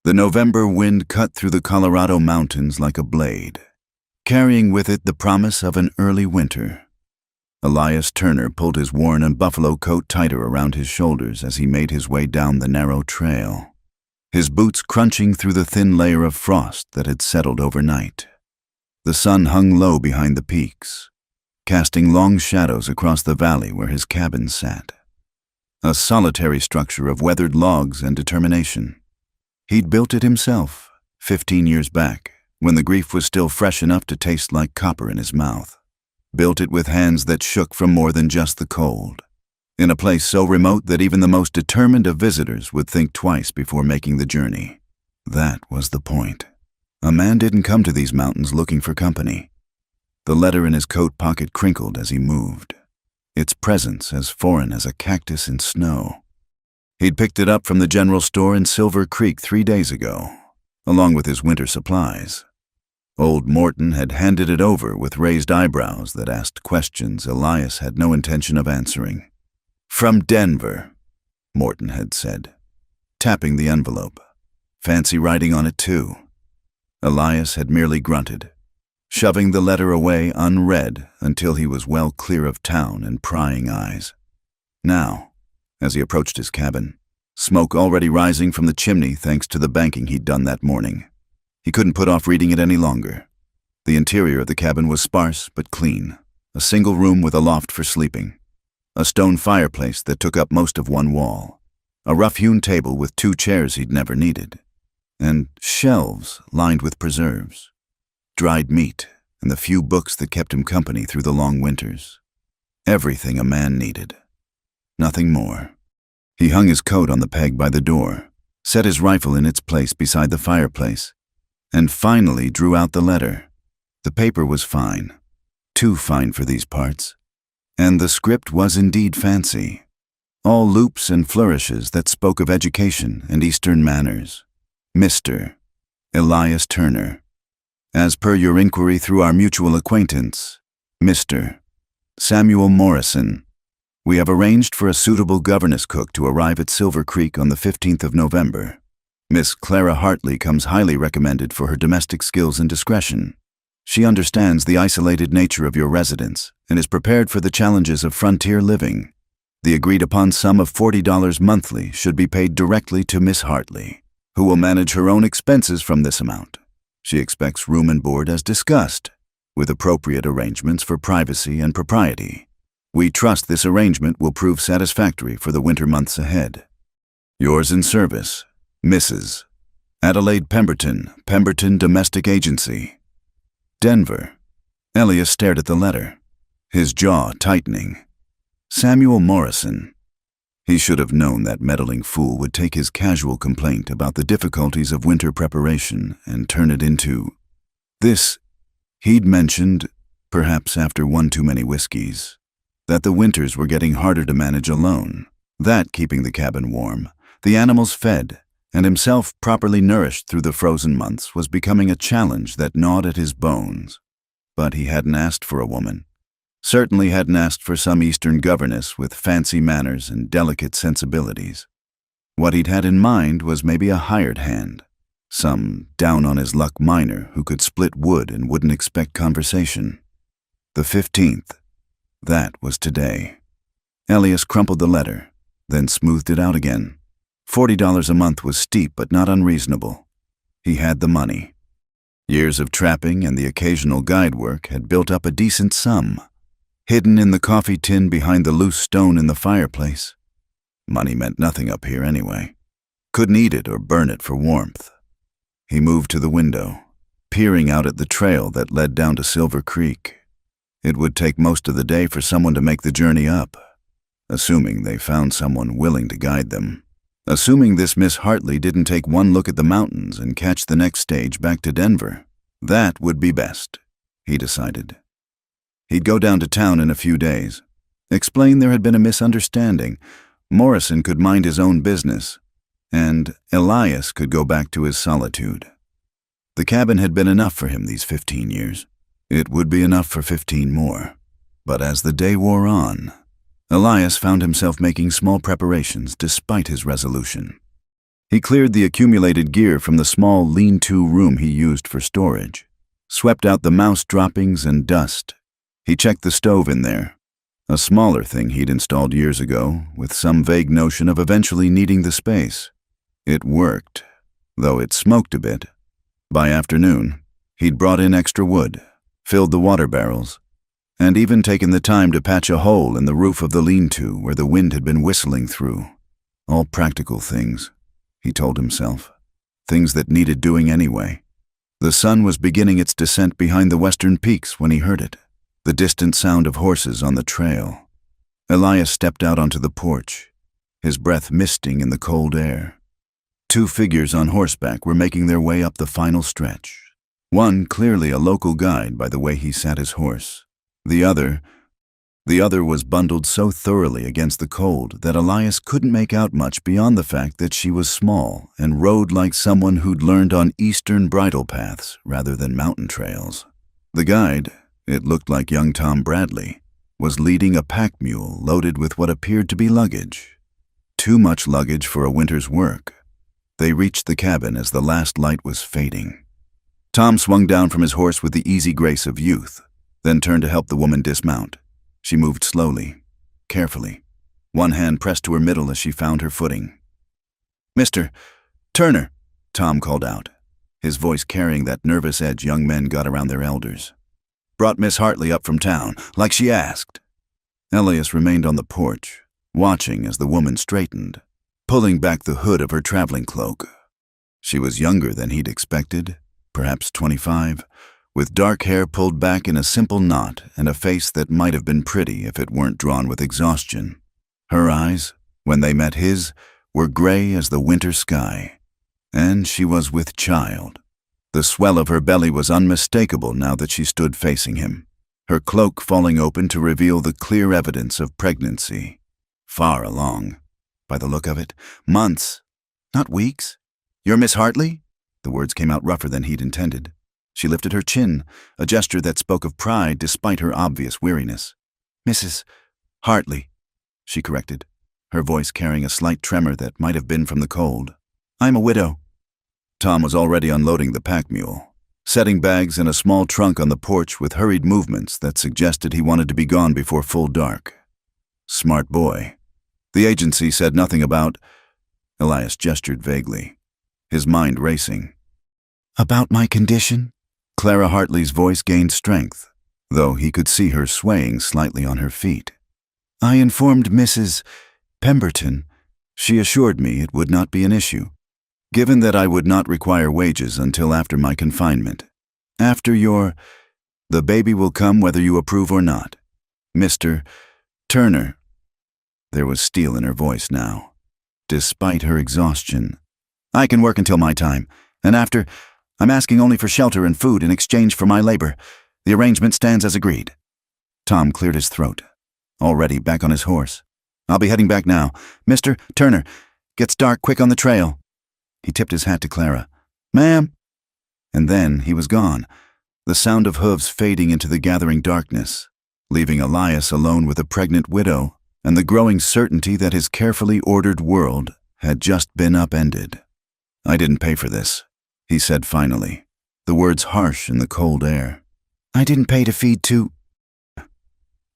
The November wind cut through the Colorado mountains like a blade, carrying with it the promise of an early winter. Elias Turner pulled his worn and buffalo coat tighter around his shoulders as he made his way down the narrow trail, his boots crunching through the thin layer of frost that had settled overnight. The sun hung low behind the peaks, casting long shadows across the valley where his cabin sat. A solitary structure of weathered logs and determination. He'd built it himself, 15 years back, when the grief was still fresh enough to taste like copper in his mouth. Built it with hands that shook from more than just the cold, in a place so remote that even the most determined of visitors would think twice before making the journey. That was the point. A man didn't come to these mountains looking for company. The letter in his coat pocket crinkled as he moved, its presence as foreign as a cactus in snow. He'd picked it up from the general store in Silver Creek 3 days ago, along with his winter supplies. Old Morton had handed it over with raised eyebrows that asked questions Elias had no intention of answering. "From Denver," Morton had said, tapping the envelope. Fancy writing on it, too. Elias had merely grunted, shoving the letter away unread until he was well clear of town and prying eyes. Now, as he approached his cabin, smoke already rising from the chimney thanks to the banking he'd done that morning, he couldn't put off reading it any longer. The interior of the cabin was sparse but clean, a single room with a loft for sleeping, a stone fireplace that took up most of one wall, a rough-hewn table with 2 chairs he'd never needed, and shelves lined with preserves, dried meat, and the few books that kept him company through the long winters. Everything a man needed. Nothing more. He hung his coat on the peg by the door, set his rifle in its place beside the fireplace, and finally drew out the letter. The paper was fine, too fine for these parts, and the script was indeed fancy, all loops and flourishes that spoke of education and Eastern manners. Mr. Elias Turner. As per your inquiry through our mutual acquaintance, Mr. Samuel Morrison, we have arranged for a suitable governess cook to arrive at Silver Creek on the 15th of November. Miss Clara Hartley comes highly recommended for her domestic skills and discretion. She understands the isolated nature of your residence and is prepared for the challenges of frontier living. The agreed-upon sum of $40 monthly should be paid directly to Miss Hartley, who will manage her own expenses from this amount. She expects room and board as discussed, with appropriate arrangements for privacy and propriety. We trust this arrangement will prove satisfactory for the winter months ahead. Yours in service, Mrs. Adelaide Pemberton, Pemberton Domestic Agency. Denver. Elias stared at the letter, his jaw tightening. Samuel Morrison. He should have known that meddling fool would take his casual complaint about the difficulties of winter preparation and turn it into this. He'd mentioned, perhaps after one too many whiskeys, that the winters were getting harder to manage alone, that keeping the cabin warm, the animals fed, and himself properly nourished through the frozen months was becoming a challenge that gnawed at his bones. But he hadn't asked for a woman. Certainly hadn't asked for some Eastern governess with fancy manners and delicate sensibilities. What he'd had in mind was maybe a hired hand, some down-on-his-luck miner who could split wood and wouldn't expect conversation. The 15th. That was today. Elias crumpled the letter, then smoothed it out again. $40 a month was steep but not unreasonable. He had the money. Years of trapping and the occasional guide work had built up a decent sum, hidden in the coffee tin behind the loose stone in the fireplace. Money meant nothing up here anyway. Couldn't eat it or burn it for warmth. He moved to the window, peering out at the trail that led down to Silver Creek. It would take most of the day for someone to make the journey up, assuming they found someone willing to guide them. Assuming this Miss Hartley didn't take one look at the mountains and catch the next stage back to Denver. That would be best, he decided. He'd go down to town in a few days, explain there had been a misunderstanding, Morrison could mind his own business, and Elias could go back to his solitude. The cabin had been enough for him these 15 years. It would be enough for 15 more. But as the day wore on, Elias found himself making small preparations despite his resolution. He cleared the accumulated gear from the small lean-to room he used for storage, swept out the mouse droppings and dust. He checked the stove in there, a smaller thing he'd installed years ago, with some vague notion of eventually needing the space. It worked, though it smoked a bit. By afternoon, he'd brought in extra wood, filled the water barrels, and even taken the time to patch a hole in the roof of the lean-to where the wind had been whistling through. All practical things, he told himself. Things that needed doing anyway. The sun was beginning its descent behind the western peaks when he heard it, the distant sound of horses on the trail. Elias stepped out onto the porch, his breath misting in the cold air. 2 figures on horseback were making their way up the final stretch. One clearly a local guide by the way he sat his horse. The other was bundled so thoroughly against the cold that Elias couldn't make out much beyond the fact that she was small and rode like someone who'd learned on eastern bridle paths rather than mountain trails. The guide, it looked like young Tom Bradley, was leading a pack mule loaded with what appeared to be luggage. Too much luggage for a winter's work. They reached the cabin as the last light was fading. Tom swung down from his horse with the easy grace of youth, then turned to help the woman dismount. She moved slowly, carefully, one hand pressed to her middle as she found her footing. "Mr. Turner," Tom called out, his voice carrying that nervous edge young men got around their elders. "Brought Miss Hartley up from town, like she asked." Elias remained on the porch, watching as the woman straightened, pulling back the hood of her traveling cloak. She was younger than he'd expected, perhaps 25, with dark hair pulled back in a simple knot and a face that might have been pretty if it weren't drawn with exhaustion. Her eyes, when they met his, were gray as the winter sky. And she was with child. The swell of her belly was unmistakable now that she stood facing him, her cloak falling open to reveal the clear evidence of pregnancy. Far along. By the look of it, months, not weeks. "You're Miss Hartley?" The words came out rougher than he'd intended. She lifted her chin, a gesture that spoke of pride despite her obvious weariness. "Mrs. Hartley," she corrected, her voice carrying a slight tremor that might have been from the cold. "I'm a widow." Tom was already unloading the pack mule, setting bags in a small trunk on the porch with hurried movements that suggested he wanted to be gone before full dark. Smart boy. The agency said nothing about... Elias gestured vaguely, his mind racing. "About my condition?" Clara Hartley's voice gained strength, though he could see her swaying slightly on her feet. "I informed Mrs. Pemberton. She assured me it would not be an issue, given that I would not require wages until after my confinement. After the baby will come whether you approve or not. Mr. Turner." There was steel in her voice now, despite her exhaustion. "I can work until my time, and after... I'm asking only for shelter and food in exchange for my labor. The arrangement stands as agreed." Tom cleared his throat, already back on his horse. "I'll be heading back now. Mr. Turner, gets dark quick on the trail." He tipped his hat to Clara. "Ma'am." And then he was gone, the sound of hooves fading into the gathering darkness, leaving Elias alone with a pregnant widow and the growing certainty that his carefully ordered world had just been upended. "I didn't pay for this," he said finally, the words harsh in the cold air. "I didn't pay to feed two..."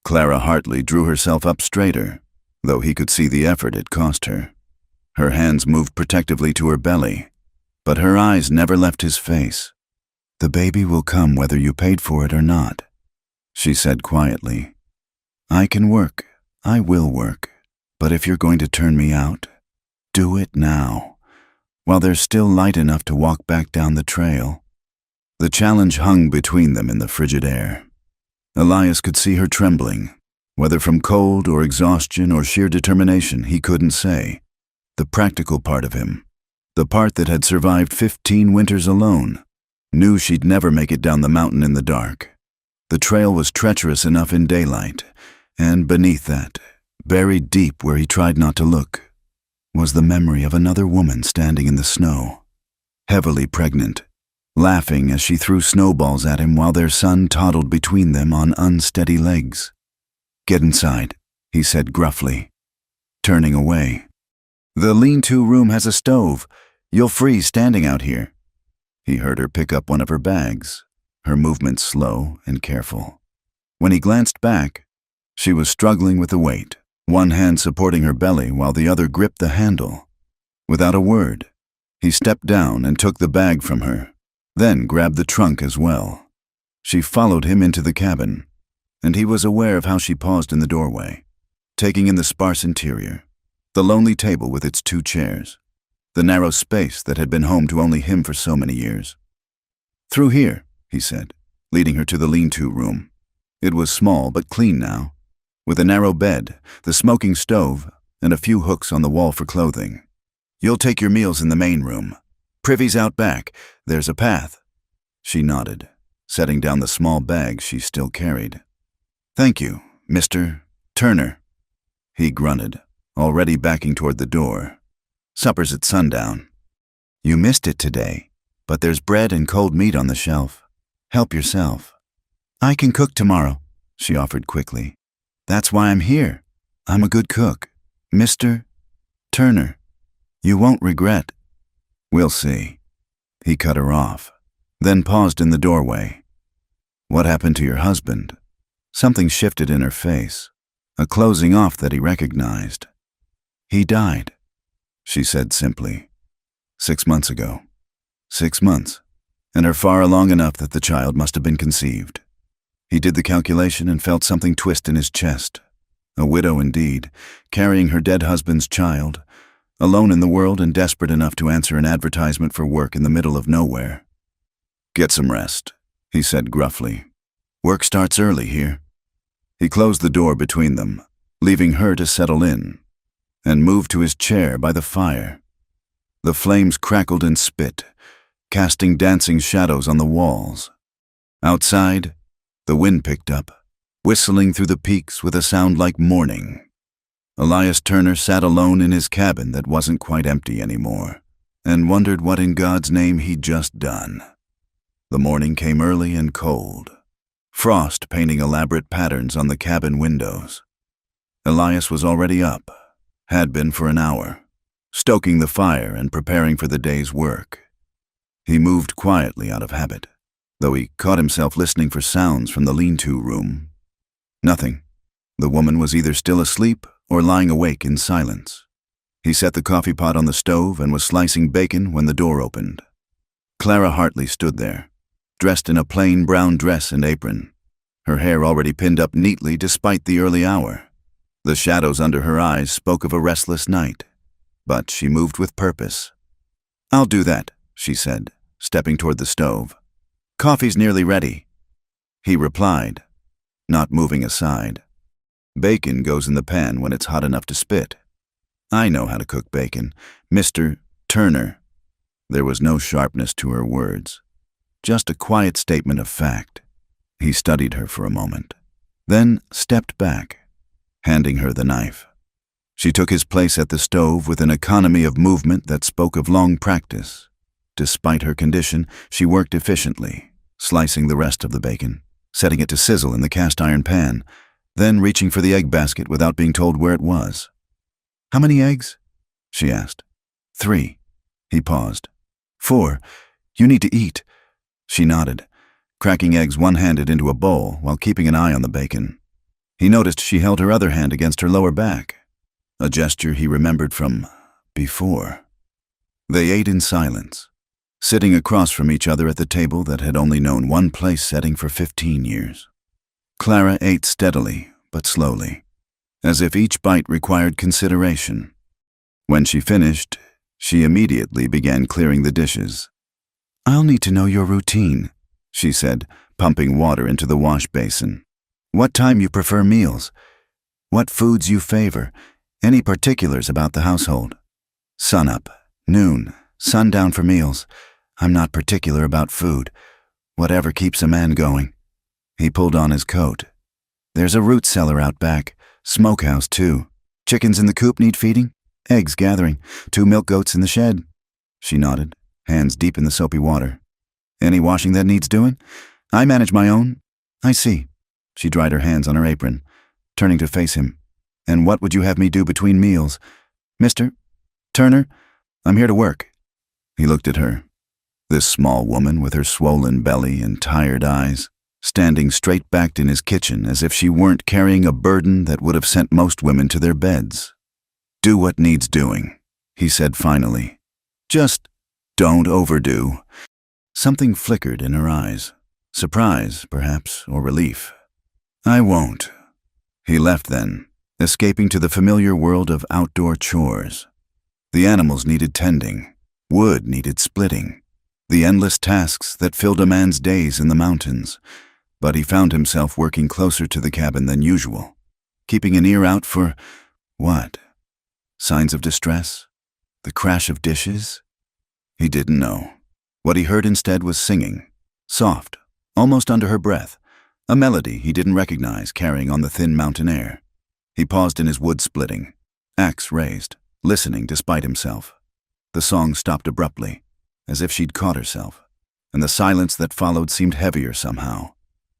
Clara Hartley drew herself up straighter, though he could see the effort it cost her. Her hands moved protectively to her belly, but her eyes never left his face. "The baby will come whether you paid for it or not," she said quietly. "I can work, I will work, but if you're going to turn me out, do it now, while there's still light enough to walk back down the trail." The challenge hung between them in the frigid air. Elias could see her trembling, whether from cold or exhaustion or sheer determination, he couldn't say. The practical part of him, the part that had survived 15 winters alone, knew she'd never make it down the mountain in the dark. The trail was treacherous enough in daylight, and beneath that, buried deep where he tried not to look, was the memory of another woman standing in the snow, heavily pregnant, laughing as she threw snowballs at him while their son toddled between them on unsteady legs. "Get inside," he said gruffly, turning away. "The lean-to room has a stove. You'll freeze standing out here." He heard her pick up one of her bags, her movements slow and careful. When he glanced back, she was struggling with the weight, one hand supporting her belly while the other gripped the handle. Without a word, he stepped down and took the bag from her, then grabbed the trunk as well. She followed him into the cabin, and he was aware of how she paused in the doorway, taking in the sparse interior, the lonely table with its 2 chairs, the narrow space that had been home to only him for so many years. "Through here," he said, leading her to the lean-to room. It was small but clean now, with a narrow bed, the smoking stove, and a few hooks on the wall for clothing. "You'll take your meals in the main room. Privy's out back. There's a path." She nodded, setting down the small bag she still carried. "Thank you, Mr. Turner." He grunted, already backing toward the door. "Supper's at sundown." "You missed it today, but there's bread and cold meat on the shelf. Help yourself." "I can cook tomorrow," she offered quickly. "That's why I'm here. I'm a good cook. Mr. Turner. You won't regret." "We'll see." He cut her off, then paused in the doorway. "What happened to your husband?" Something shifted in her face, a closing off that he recognized. "He died," she said simply. 6 months ago. 6 months, and her far along enough that the child must have been conceived. He did the calculation and felt something twist in his chest. A widow indeed, carrying her dead husband's child, alone in the world and desperate enough to answer an advertisement for work in the middle of nowhere. "Get some rest," he said gruffly. "Work starts early here." He closed the door between them, leaving her to settle in, and moved to his chair by the fire. The flames crackled and spit, casting dancing shadows on the walls. Outside, the wind picked up, whistling through the peaks with a sound like mourning. Elias Turner sat alone in his cabin that wasn't quite empty anymore, and wondered what in God's name he'd just done. The morning came early and cold, frost painting elaborate patterns on the cabin windows. Elias was already up, had been for an hour, stoking the fire and preparing for the day's work. He moved quietly out of habit, though he caught himself listening for sounds from the lean-to room. Nothing. The woman was either still asleep or lying awake in silence. He set the coffee pot on the stove and was slicing bacon when the door opened. Clara Hartley stood there, dressed in a plain brown dress and apron, her hair already pinned up neatly despite the early hour. The shadows under her eyes spoke of a restless night, but she moved with purpose. "I'll do that," she said, stepping toward the stove. "Coffee's nearly ready." He replied, not moving aside. "Bacon goes in the pan when it's hot enough to spit. I know how to cook bacon, Mr. Turner." There was no sharpness to her words, just a quiet statement of fact. He studied her for a moment, then stepped back, handing her the knife. She took his place at the stove with an economy of movement that spoke of long practice. Despite her condition, she worked efficiently, slicing the rest of the bacon, setting it to sizzle in the cast-iron pan, then reaching for the egg basket without being told where it was. "How many eggs?" she asked. "3. He paused. "4. You need to eat." She nodded, cracking eggs one-handed into a bowl while keeping an eye on the bacon. He noticed she held her other hand against her lower back, a gesture he remembered from before. They ate in silence, sitting across from each other at the table that had only known one place setting for 15 years. Clara ate steadily, but slowly, as if each bite required consideration. When she finished, she immediately began clearing the dishes. "I'll need to know your routine," she said, pumping water into the wash basin. "What time you prefer meals? What foods you favor? Any particulars about the household?" "Sunup, noon, sundown for meals. I'm not particular about food. Whatever keeps a man going." He pulled on his coat. "There's a root cellar out back, smokehouse too. Chickens in the coop need feeding, eggs gathering, 2 milk goats in the shed." She nodded, hands deep in the soapy water. "Any washing that needs doing? I manage my own." "I see." She dried her hands on her apron, turning to face him. "And what would you have me do between meals? Mr. Turner, I'm here to work." He looked at her, this small woman with her swollen belly and tired eyes, standing straight-backed in his kitchen as if she weren't carrying a burden that would have sent most women to their beds. "Do what needs doing," he said finally. "Just don't overdo." Something flickered in her eyes. Surprise, perhaps, or relief. "I won't." He left then, escaping to the familiar world of outdoor chores. The animals needed tending. Wood needed splitting. The endless tasks that filled a man's days in the mountains. But he found himself working closer to the cabin than usual, keeping an ear out for what? Signs of distress? The crash of dishes? He didn't know. What he heard instead was singing, soft, almost under her breath, a melody he didn't recognize carrying on the thin mountain air. He paused in his wood splitting, axe raised, listening despite himself. The song stopped abruptly, as if she'd caught herself, and the silence that followed seemed heavier somehow.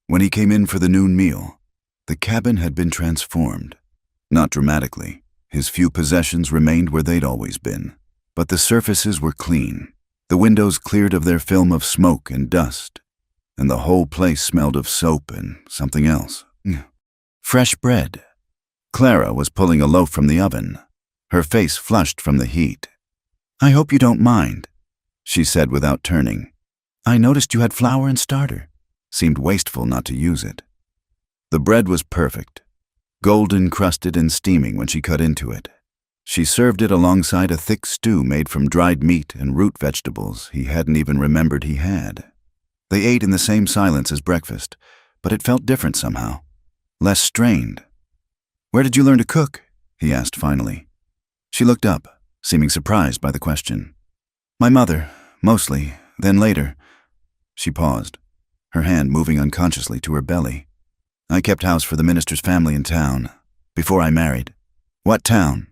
When he came in for the noon meal, the cabin had been transformed. Not dramatically. His few possessions remained where they'd always been, but the surfaces were clean, the windows cleared of their film of smoke and dust, and the whole place smelled of soap and something else. Fresh bread. Clara was pulling a loaf from the oven, her face flushed from the heat. "I hope you don't mind," she said without turning. "I noticed you had flour and starter." Seemed wasteful not to use it. The bread was perfect, golden crusted and steaming when she cut into it. She served it alongside a thick stew made from dried meat and root vegetables he hadn't even remembered he had. They ate in the same silence as breakfast, but it felt different somehow, less strained. "Where did you learn to cook?" he asked finally. She looked up, seeming surprised by the question. "My mother, mostly, then later." She paused, her hand moving unconsciously to her belly. "I kept house for the minister's family in town, before I married." "What town?"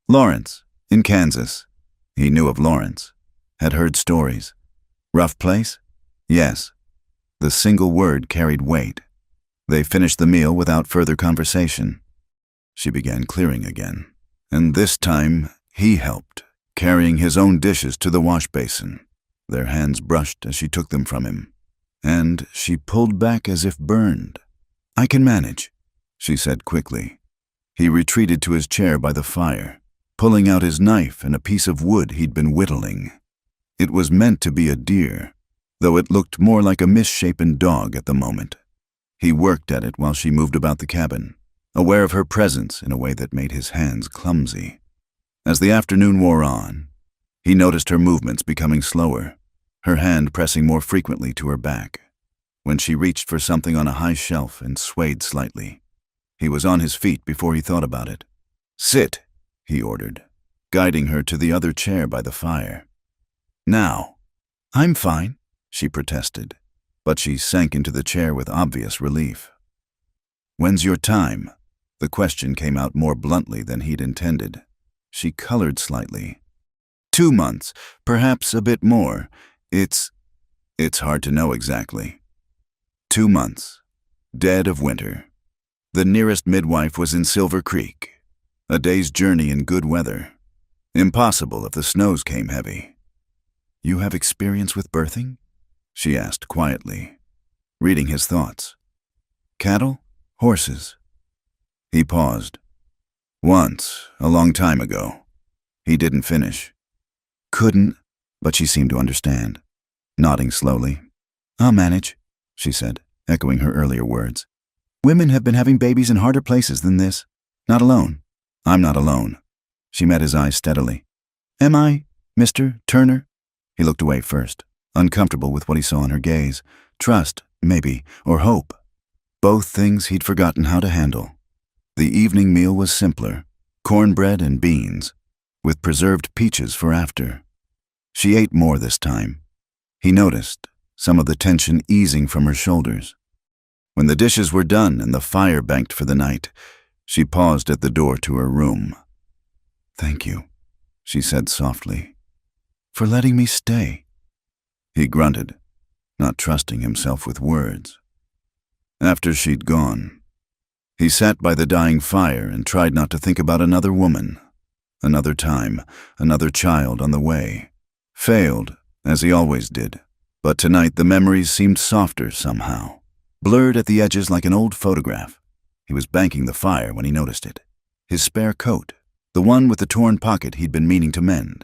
"Lawrence, in Kansas." He knew of Lawrence, had heard stories. "Rough place?" "Yes." The single word carried weight. They finished the meal without further conversation. She began clearing again, and this time he helped, carrying his own dishes to the wash basin. Their hands brushed as she took them from him, and she pulled back as if burned. "I can manage," she said quickly. He retreated to his chair by the fire, pulling out his knife and a piece of wood he'd been whittling. It was meant to be a deer, though it looked more like a misshapen dog at the moment. He worked at it while she moved about the cabin, aware of her presence in a way that made his hands clumsy. As the afternoon wore on, he noticed her movements becoming slower, her hand pressing more frequently to her back. When she reached for something on a high shelf and swayed slightly, he was on his feet before he thought about it. "Sit," he ordered, guiding her to the other chair by the fire. "Now." "I'm fine," she protested, but she sank into the chair with obvious relief. "When's your time?" The question came out more bluntly than he'd intended. She colored slightly. 2 months, perhaps a bit more. It's hard to know exactly. 2 months. Dead of winter. The nearest midwife was in Silver Creek. A day's journey in good weather. Impossible if the snows came heavy. "You have experience with birthing?" she asked quietly, reading his thoughts. "Cattle? Horses?" He paused. "Once, a long time ago." He didn't finish. "Couldn't," but she seemed to understand, nodding slowly. "I'll manage," she said, echoing her earlier words. "Women have been having babies in harder places than this. Not alone." "I'm not alone." She met his eyes steadily. "Am I, Mr. Turner?" He looked away first, uncomfortable with what he saw in her gaze. Trust, maybe, or hope. Both things he'd forgotten how to handle. The evening meal was simpler, cornbread and beans, with preserved peaches for after. She ate more this time. He noticed, some of the tension easing from her shoulders. When the dishes were done and the fire banked for the night, she paused at the door to her room. "Thank you," she said softly, "for letting me stay." He grunted, not trusting himself with words. After she'd gone, he sat by the dying fire and tried not to think about another woman, another time, another child on the way, Failed, as he always did. But tonight the memories seemed softer somehow, blurred at the edges like an old photograph. He was banking the fire when he noticed it. His spare coat, the one with the torn pocket he'd been meaning to mend,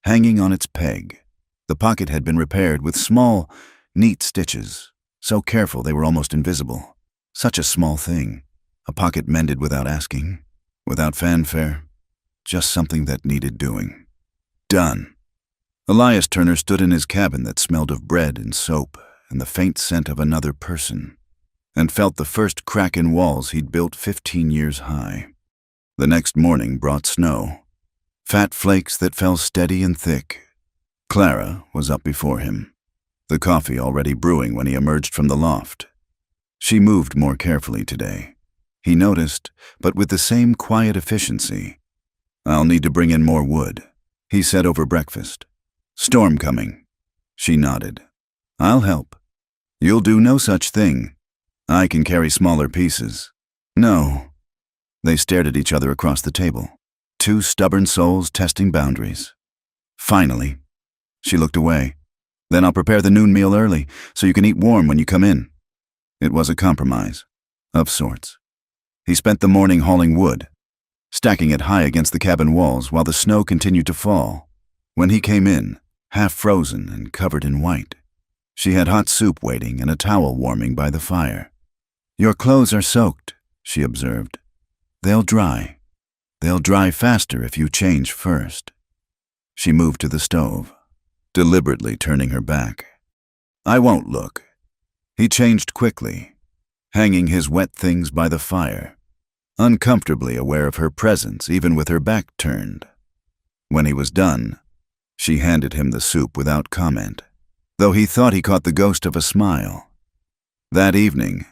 hanging on its peg. The pocket had been repaired with small, neat stitches, so careful they were almost invisible. Such a small thing. A pocket mended without asking, without fanfare, just something that needed doing. Done. Elias Turner stood in his cabin that smelled of bread and soap and the faint scent of another person, and felt the first crack in walls he'd built 15 years high. The next morning brought snow, fat flakes that fell steady and thick. Clara was up before him, the coffee already brewing when he emerged from the loft. She moved more carefully today. He noticed, but with the same quiet efficiency. "I'll need to bring in more wood," he said over breakfast. "Storm coming." She nodded. "I'll help." "You'll do no such thing. I can carry smaller pieces." "No." They stared at each other across the table, two stubborn souls testing boundaries. Finally, she looked away. "Then I'll prepare the noon meal early, so you can eat warm when you come in." It was a compromise, of sorts. He spent the morning hauling wood, stacking it high against the cabin walls while the snow continued to fall. When he came in, half frozen and covered in white, she had hot soup waiting and a towel warming by the fire. "Your clothes are soaked," she observed. "They'll dry. They'll dry faster if you change first." She moved to the stove, deliberately turning her back. "I won't look." He changed quickly, hanging his wet things by the fire, uncomfortably aware of her presence even with her back turned. When he was done, she handed him the soup without comment, though he thought he caught the ghost of a smile. That evening,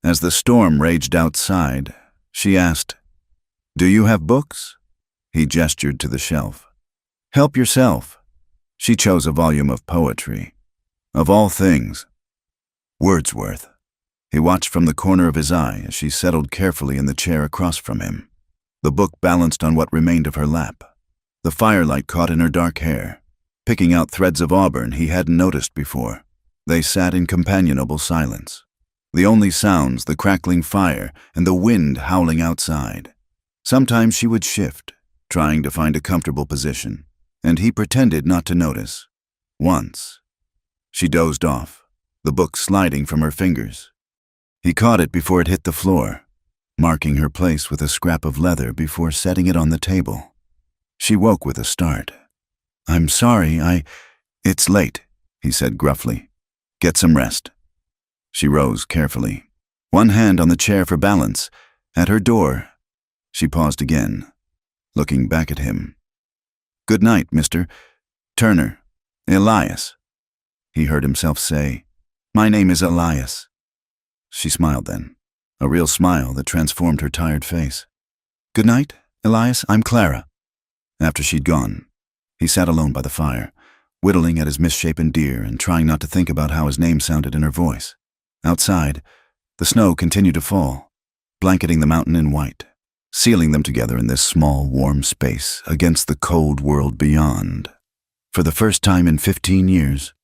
as the storm raged outside, she asked, "Do you have books?" He gestured to the shelf. "Help yourself." She chose a volume of poetry. Of all things, Wordsworth. He watched from the corner of his eye as she settled carefully in the chair across from him. The book balanced on what remained of her lap. The firelight caught in her dark hair, picking out threads of auburn he hadn't noticed before. They sat in companionable silence. The only sounds, the crackling fire and the wind howling outside. Sometimes she would shift, trying to find a comfortable position, and he pretended not to notice. Once, she dozed off, the book sliding from her fingers. He caught it before it hit the floor, marking her place with a scrap of leather before setting it on the table. She woke with a start. "I'm sorry, It's late," he said gruffly. "Get some rest." She rose carefully, one hand on the chair for balance. At her door, she paused again, looking back at him. "Good night, Mr. Turner. Elias." He heard himself say, "My name is Elias." She smiled then, a real smile that transformed her tired face. "Good night, Elias, I'm Clara." After she'd gone, he sat alone by the fire, whittling at his misshapen deer and trying not to think about how his name sounded in her voice. Outside, the snow continued to fall, blanketing the mountain in white, sealing them together in this small, warm space against the cold world beyond. For the first time in 15 years,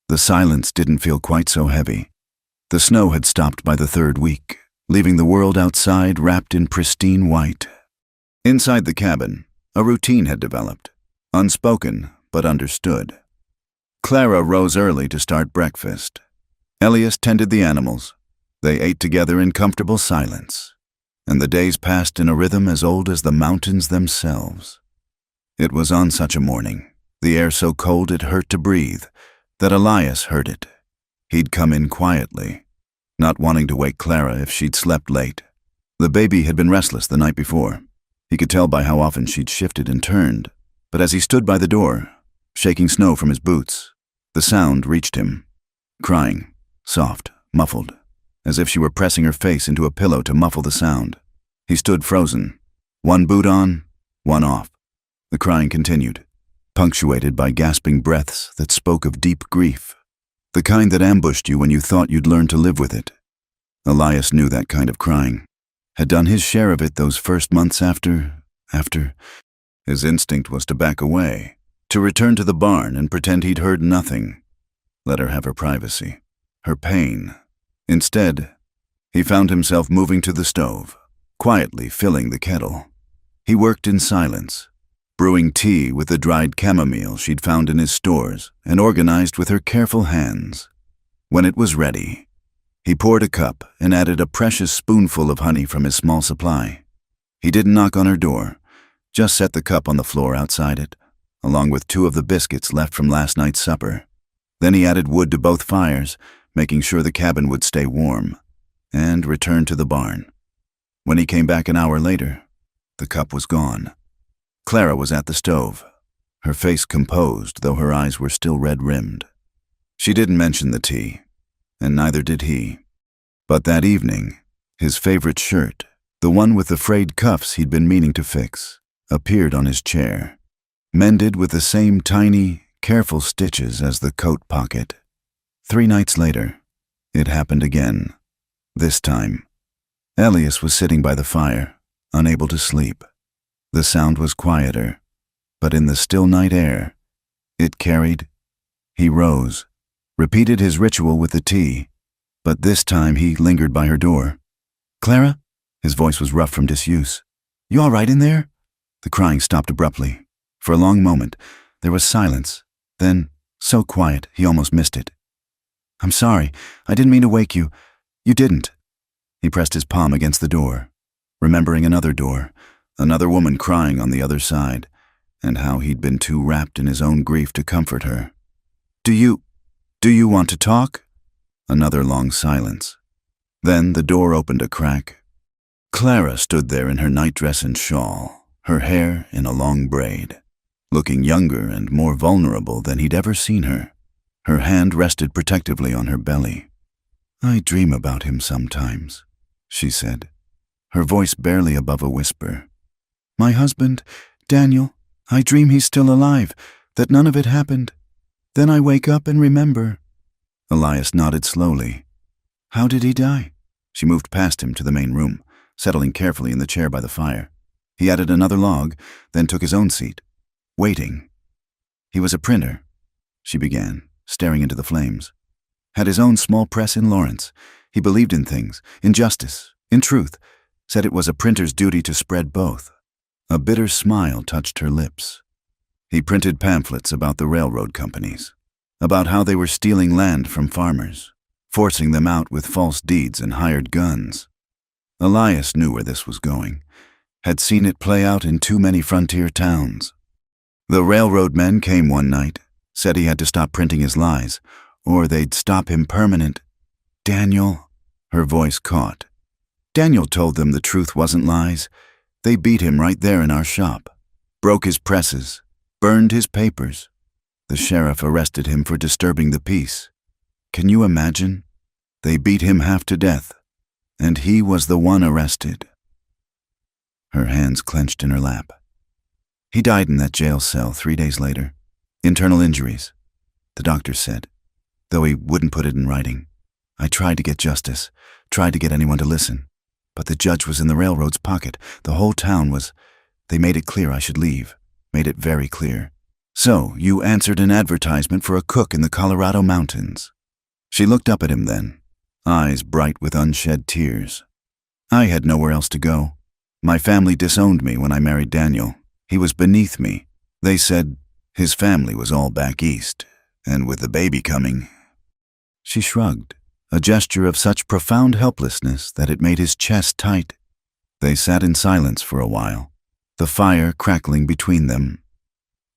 the silence didn't feel quite so heavy. The snow had stopped by the third week, leaving the world outside wrapped in pristine white. Inside the cabin, a routine had developed, unspoken but understood. Clara rose early to start breakfast. Elias tended the animals. They ate together in comfortable silence, and the days passed in a rhythm as old as the mountains themselves. It was on such a morning, the air so cold it hurt to breathe, that Elias heard it. He'd come in quietly, not wanting to wake Clara if she'd slept late. The baby had been restless the night before. He could tell by how often she'd shifted and turned, but as he stood by the door, shaking snow from his boots, the sound reached him. Crying, soft, muffled, as if she were pressing her face into a pillow to muffle the sound. He stood frozen, one boot on, one off. The crying continued, punctuated by gasping breaths that spoke of deep grief, the kind that ambushed you when you thought you'd learn to live with it. Elias knew that kind of crying, had done his share of it those first months after. His instinct was to back away, To return to the barn and pretend he'd heard nothing. Let her have her privacy, her pain. Instead, he found himself moving to the stove, quietly filling the kettle. He worked in silence, brewing tea with the dried chamomile she'd found in his stores and organized with her careful hands. When it was ready, he poured a cup and added a precious spoonful of honey from his small supply. He didn't knock on her door, just set the cup on the floor outside it, along with 2 of the biscuits left from last night's supper. Then he added wood to both fires, making sure the cabin would stay warm, and returned to the barn. When he came back an hour later, the cup was gone. Clara was at the stove, her face composed, though her eyes were still red-rimmed. She didn't mention the tea, and neither did he. But that evening, his favorite shirt, the one with the frayed cuffs he'd been meaning to fix, appeared on his chair, mended with the same tiny, careful stitches as the coat pocket. 3 nights later, it happened again. This time, Elias was sitting by the fire, unable to sleep. The sound was quieter, but in the still night air, it carried. He rose, repeated his ritual with the tea, but this time he lingered by her door. "Clara?" His voice was rough from disuse. "You all right in there?" The crying stopped abruptly. For a long moment, there was silence. Then, so quiet, he almost missed it. "I'm sorry. I didn't mean to wake you. You didn't." He pressed his palm against the door, remembering another door, another woman crying on the other side, and how he'd been too wrapped in his own grief to comfort her. Do you want to talk?" Another long silence. Then the door opened a crack. Clara stood there in her nightdress and shawl, her hair in a long braid, looking younger and more vulnerable than he'd ever seen her. Her hand rested protectively on her belly. "I dream about him sometimes," she said, her voice barely above a whisper. "My husband, Daniel, I dream he's still alive, that none of it happened. Then I wake up and remember." Elias nodded slowly. "How did he die?" She moved past him to the main room, settling carefully in the chair by the fire. He added another log, then took his own seat, waiting. "He was a printer," she began, staring into the flames. "Had his own small press in Lawrence. He believed in things, in justice, in truth, said it was a printer's duty to spread both." A bitter smile touched her lips. He printed pamphlets about the railroad companies, about how they were stealing land from farmers, forcing them out with false deeds and hired guns. Elias knew where this was going, had seen it play out in too many frontier towns. The railroad men came one night, said he had to stop printing his lies, or they'd stop him permanent. "Daniel," her voice caught. "Daniel told them the truth wasn't lies. They beat him right there in our shop, broke his presses, burned his papers. The sheriff arrested him for disturbing the peace. Can you imagine? They beat him half to death, and he was the one arrested." Her hands clenched in her lap. "He died in that jail cell 3 days later. Internal injuries, the doctor said, though he wouldn't put it in writing. I tried to get justice, tried to get anyone to listen. But the judge was in the railroad's pocket. The whole town was. They made it clear I should leave, made it very clear. So you answered an advertisement for a cook in the Colorado mountains." She looked up at him then, eyes bright with unshed tears. "I had nowhere else to go. My family disowned me when I married Daniel. He was beneath me. They said his family was all back east, and with the baby coming." She shrugged, a gesture of such profound helplessness that it made his chest tight. They sat in silence for a while, the fire crackling between them.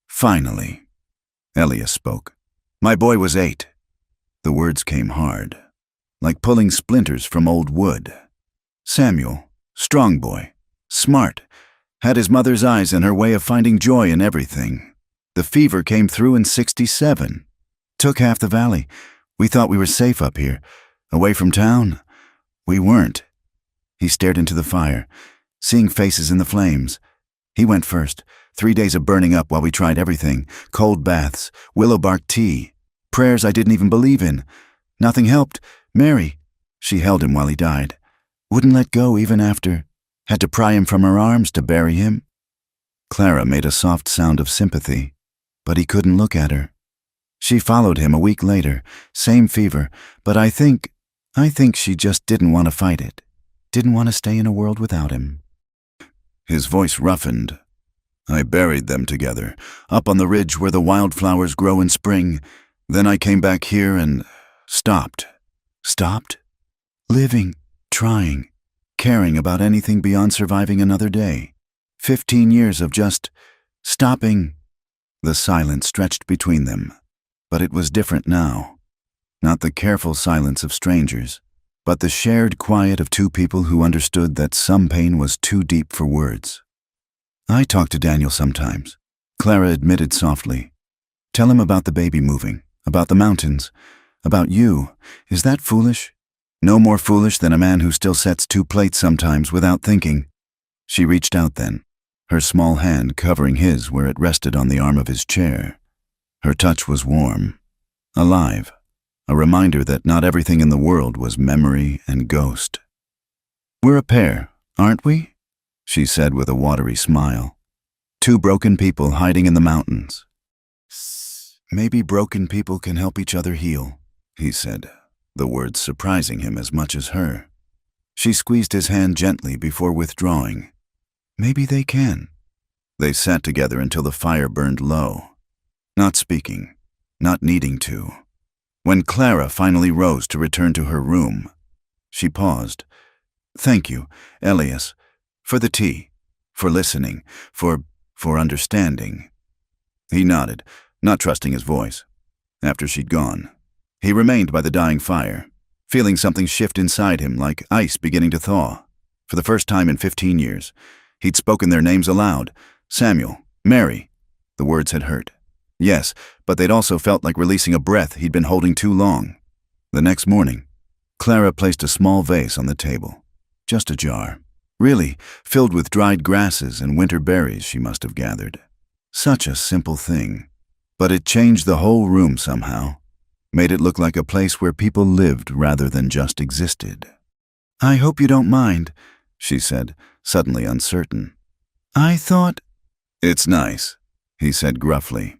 Finally, Elias spoke. "My boy was 8. The words came hard, like pulling splinters from old wood. "Samuel, strong boy, smart, had his mother's eyes and her way of finding joy in everything. The fever came through in 67. Took half the valley. We thought we were safe up here, away from town. We weren't." He stared into the fire, seeing faces in the flames. "He went first. 3 days of burning up while we tried everything. Cold baths, willow bark tea, prayers I didn't even believe in. Nothing helped. Mary," she held him while he died, "wouldn't let go even after. Had to pry him from her arms to bury him." Clara made a soft sound of sympathy, but he couldn't look at her. She followed him a week later, same fever, but I think she just didn't want to fight it. Didn't want to stay in a world without him. His voice roughened. I buried them together, up on the ridge where the wildflowers grow in spring. Then I came back here and stopped. Stopped? Living, trying, caring about anything beyond surviving another day. 15 years of just stopping. The silence stretched between them, but it was different now. Not the careful silence of strangers, but the shared quiet of two people who understood that some pain was too deep for words. I talk to Daniel sometimes, Clara admitted softly. Tell him about the baby moving, about the mountains, about you. Is that foolish? No more foolish than a man who still sets 2 plates sometimes without thinking. She reached out then, her small hand covering his where it rested on the arm of his chair. Her touch was warm, alive, a reminder that not everything in the world was memory and ghost. We're a pair, aren't we? She said with a watery smile. 2 broken people hiding in the mountains. Maybe broken people can help each other heal, he said, the words surprising him as much as her. She squeezed his hand gently before withdrawing. Maybe they can. They sat together until the fire burned low, not speaking, not needing to. When Clara finally rose to return to her room, she paused. Thank you, Elias, for the tea, for listening, for understanding. He nodded, not trusting his voice. After she'd gone, he remained by the dying fire, feeling something shift inside him like ice beginning to thaw. For the first time in 15 years, he'd spoken their names aloud. Samuel, Mary. The words had hurt. Yes, but they'd also felt like releasing a breath he'd been holding too long. The next morning, Clara placed a small vase on the table. Just a jar. Really, filled with dried grasses and winter berries she must have gathered. Such a simple thing. But it changed the whole room somehow. Made it look like a place where people lived rather than just existed. I hope you don't mind, she said, suddenly uncertain. I thought... It's nice, he said gruffly.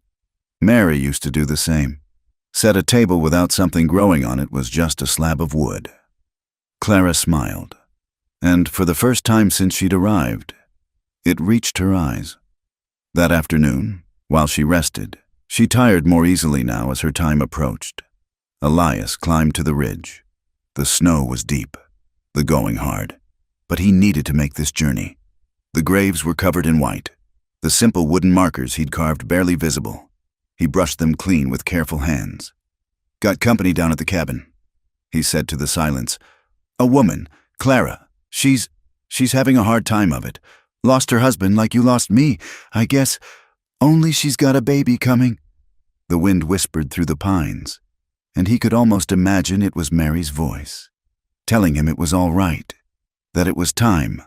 Mary used to do the same. Set a table without something growing on it was just a slab of wood. Clara smiled, and for the first time since she'd arrived, it reached her eyes. That afternoon, while she rested, she tired more easily now as her time approached. Elias climbed to the ridge. The snow was deep, the going hard, but he needed to make this journey. The graves were covered in white, the simple wooden markers he'd carved barely visible. He brushed them clean with careful hands. Got company down at the cabin, he said to the silence. A woman, Clara. She's having a hard time of it. Lost her husband like you lost me, I guess. Only she's got a baby coming. The wind whispered through the pines, and he could almost imagine it was Mary's voice, telling him it was all right, that it was time.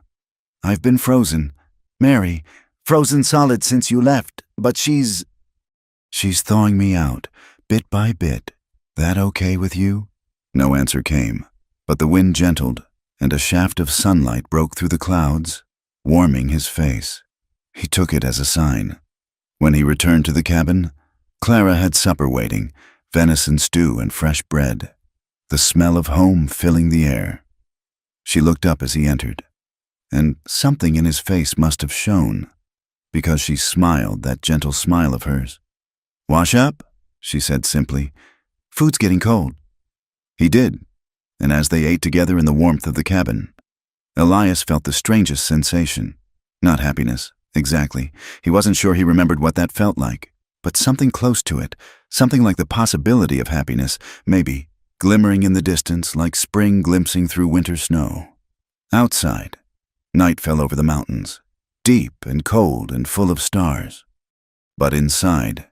I've been frozen, Mary, frozen solid since you left, but she's thawing me out, bit by bit. That okay with you? No answer came, but the wind gentled, and a shaft of sunlight broke through the clouds, warming his face. He took it as a sign. When he returned to the cabin, Clara had supper waiting, venison stew and fresh bread, the smell of home filling the air. She looked up as he entered, and something in his face must have shone, because she smiled that gentle smile of hers. Wash up, she said simply. Food's getting cold. He did, and as they ate together in the warmth of the cabin, Elias felt the strangest sensation. Not happiness, exactly. He wasn't sure he remembered what that felt like, but something close to it, something like the possibility of happiness, maybe, glimmering in the distance like spring glimpsing through winter snow. Outside, night fell over the mountains, deep and cold and full of stars. But inside,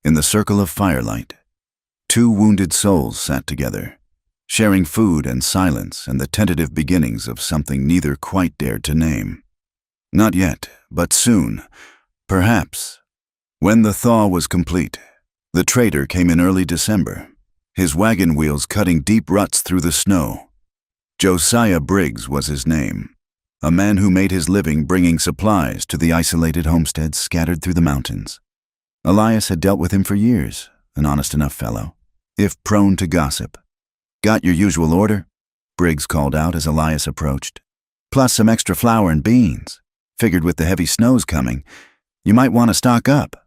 in the circle of firelight, 2 wounded souls sat together, sharing food and silence and the tentative beginnings of something neither quite dared to name. Not yet, but soon, perhaps. When the thaw was complete, the trader came in early December, his wagon wheels cutting deep ruts through the snow. Josiah Briggs was his name, a man who made his living bringing supplies to the isolated homesteads scattered through the mountains. Elias had dealt with him for years, an honest enough fellow, if prone to gossip. "Got your usual order?" Briggs called out as Elias approached. "Plus some extra flour and beans. Figured with the heavy snows coming, you might want to stock up."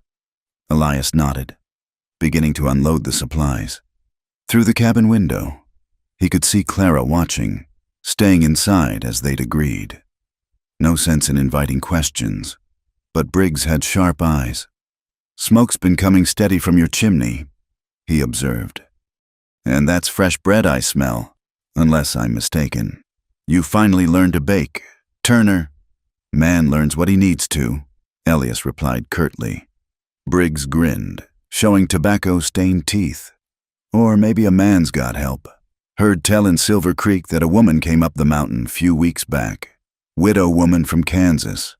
Elias nodded, beginning to unload the supplies. Through the cabin window, he could see Clara watching, staying inside as they'd agreed. No sense in inviting questions, but Briggs had sharp eyes. "Smoke's been coming steady from your chimney," he observed. "And that's fresh bread I smell, unless I'm mistaken. You finally learned to bake, Turner." "Man learns what he needs to," Elias replied curtly. Briggs grinned, showing tobacco-stained teeth. "Or maybe a man's got help. Heard tell in Silver Creek that a woman came up the mountain a few weeks back. Widow woman from Kansas."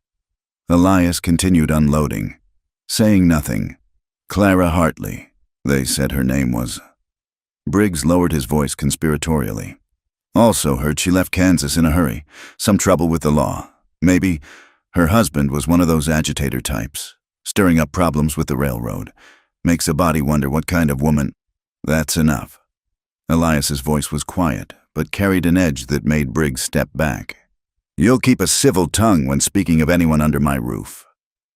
Elias continued unloading, saying nothing. "Clara Hartley, they said her name was." Briggs lowered his voice conspiratorially. "Also heard she left Kansas in a hurry. Some trouble with the law. Maybe her husband was one of those agitator types, stirring up problems with the railroad. Makes a body wonder what kind of woman." "That's enough." Elias's voice was quiet, but carried an edge that made Briggs step back. "You'll keep a civil tongue when speaking of anyone under my roof."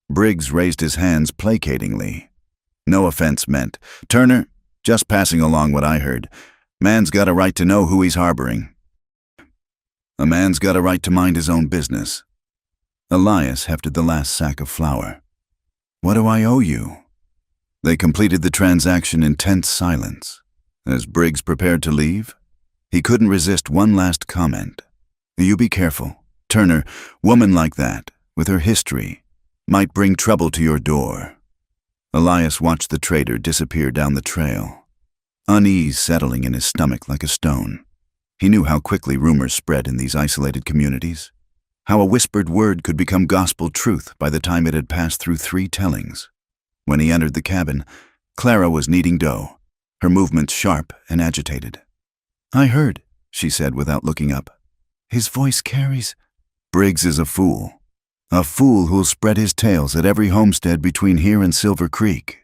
Briggs raised his hands placatingly. "No offense meant. Turner, just passing along what I heard. Man's got a right to know who he's harboring." "A man's got a right to mind his own business." Elias hefted the last sack of flour. "What do I owe you?" They completed the transaction in tense silence. As Briggs prepared to leave, he couldn't resist one last comment. "You be careful. Turner, woman like that, with her history, might bring trouble to your door." Elias watched the trader disappear down the trail, unease settling in his stomach like a stone. He knew how quickly rumors spread in these isolated communities, how a whispered word could become gospel truth by the time it had passed through 3 tellings. When he entered the cabin, Clara was kneading dough, her movements sharp and agitated. "I heard," she said without looking up. "His voice carries—" "Briggs is a fool who'll spread his tales at every homestead between here and Silver Creek."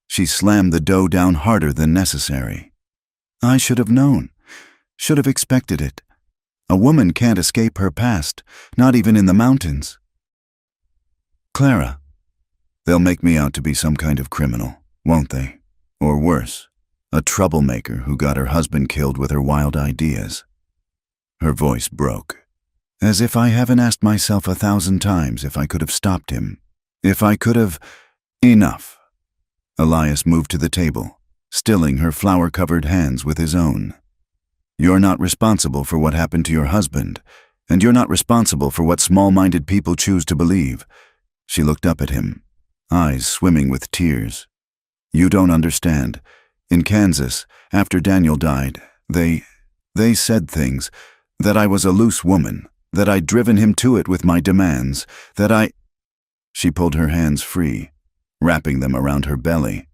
She slammed the dough down harder than necessary. "I should have known, should have expected it. A woman can't escape her past, not even in the mountains." "Clara, they'll make me out to be some kind of criminal, won't they? Or worse, a troublemaker who got her husband killed with her wild ideas." Her voice broke. "As if I haven't asked myself 1,000 times if I could have stopped him. If I could have—" "Enough." Elias moved to the table, stilling her flour-covered hands with his own. "You're not responsible for what happened to your husband, and you're not responsible for what small-minded people choose to believe." She looked up at him, eyes swimming with tears. "You don't understand. In Kansas, after Daniel died, they said things, that I was a loose woman, that I'd driven him to it with my demands, that I—" She pulled her hands free, wrapping them around her belly.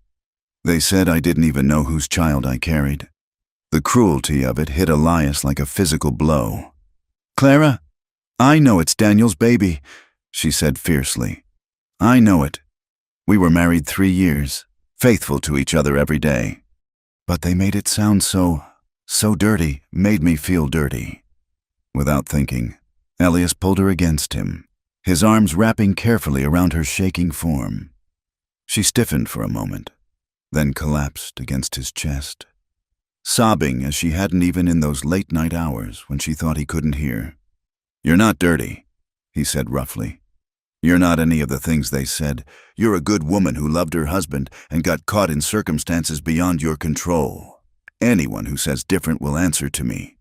"They said I didn't even know whose child I carried." The cruelty of it hit Elias like a physical blow. "Clara, I know it's Daniel's baby," she said fiercely. "I know it. We were married 3 years, faithful to each other every day. But they made it sound so dirty, made me feel dirty." Without thinking, Elias pulled her against him, his arms wrapping carefully around her shaking form. She stiffened for a moment, then collapsed against his chest, sobbing as she hadn't even in those late-night hours when she thought he couldn't hear. "You're not dirty," he said roughly. "You're not any of the things they said. You're a good woman who loved her husband and got caught in circumstances beyond your control. Anyone who says different will answer to me."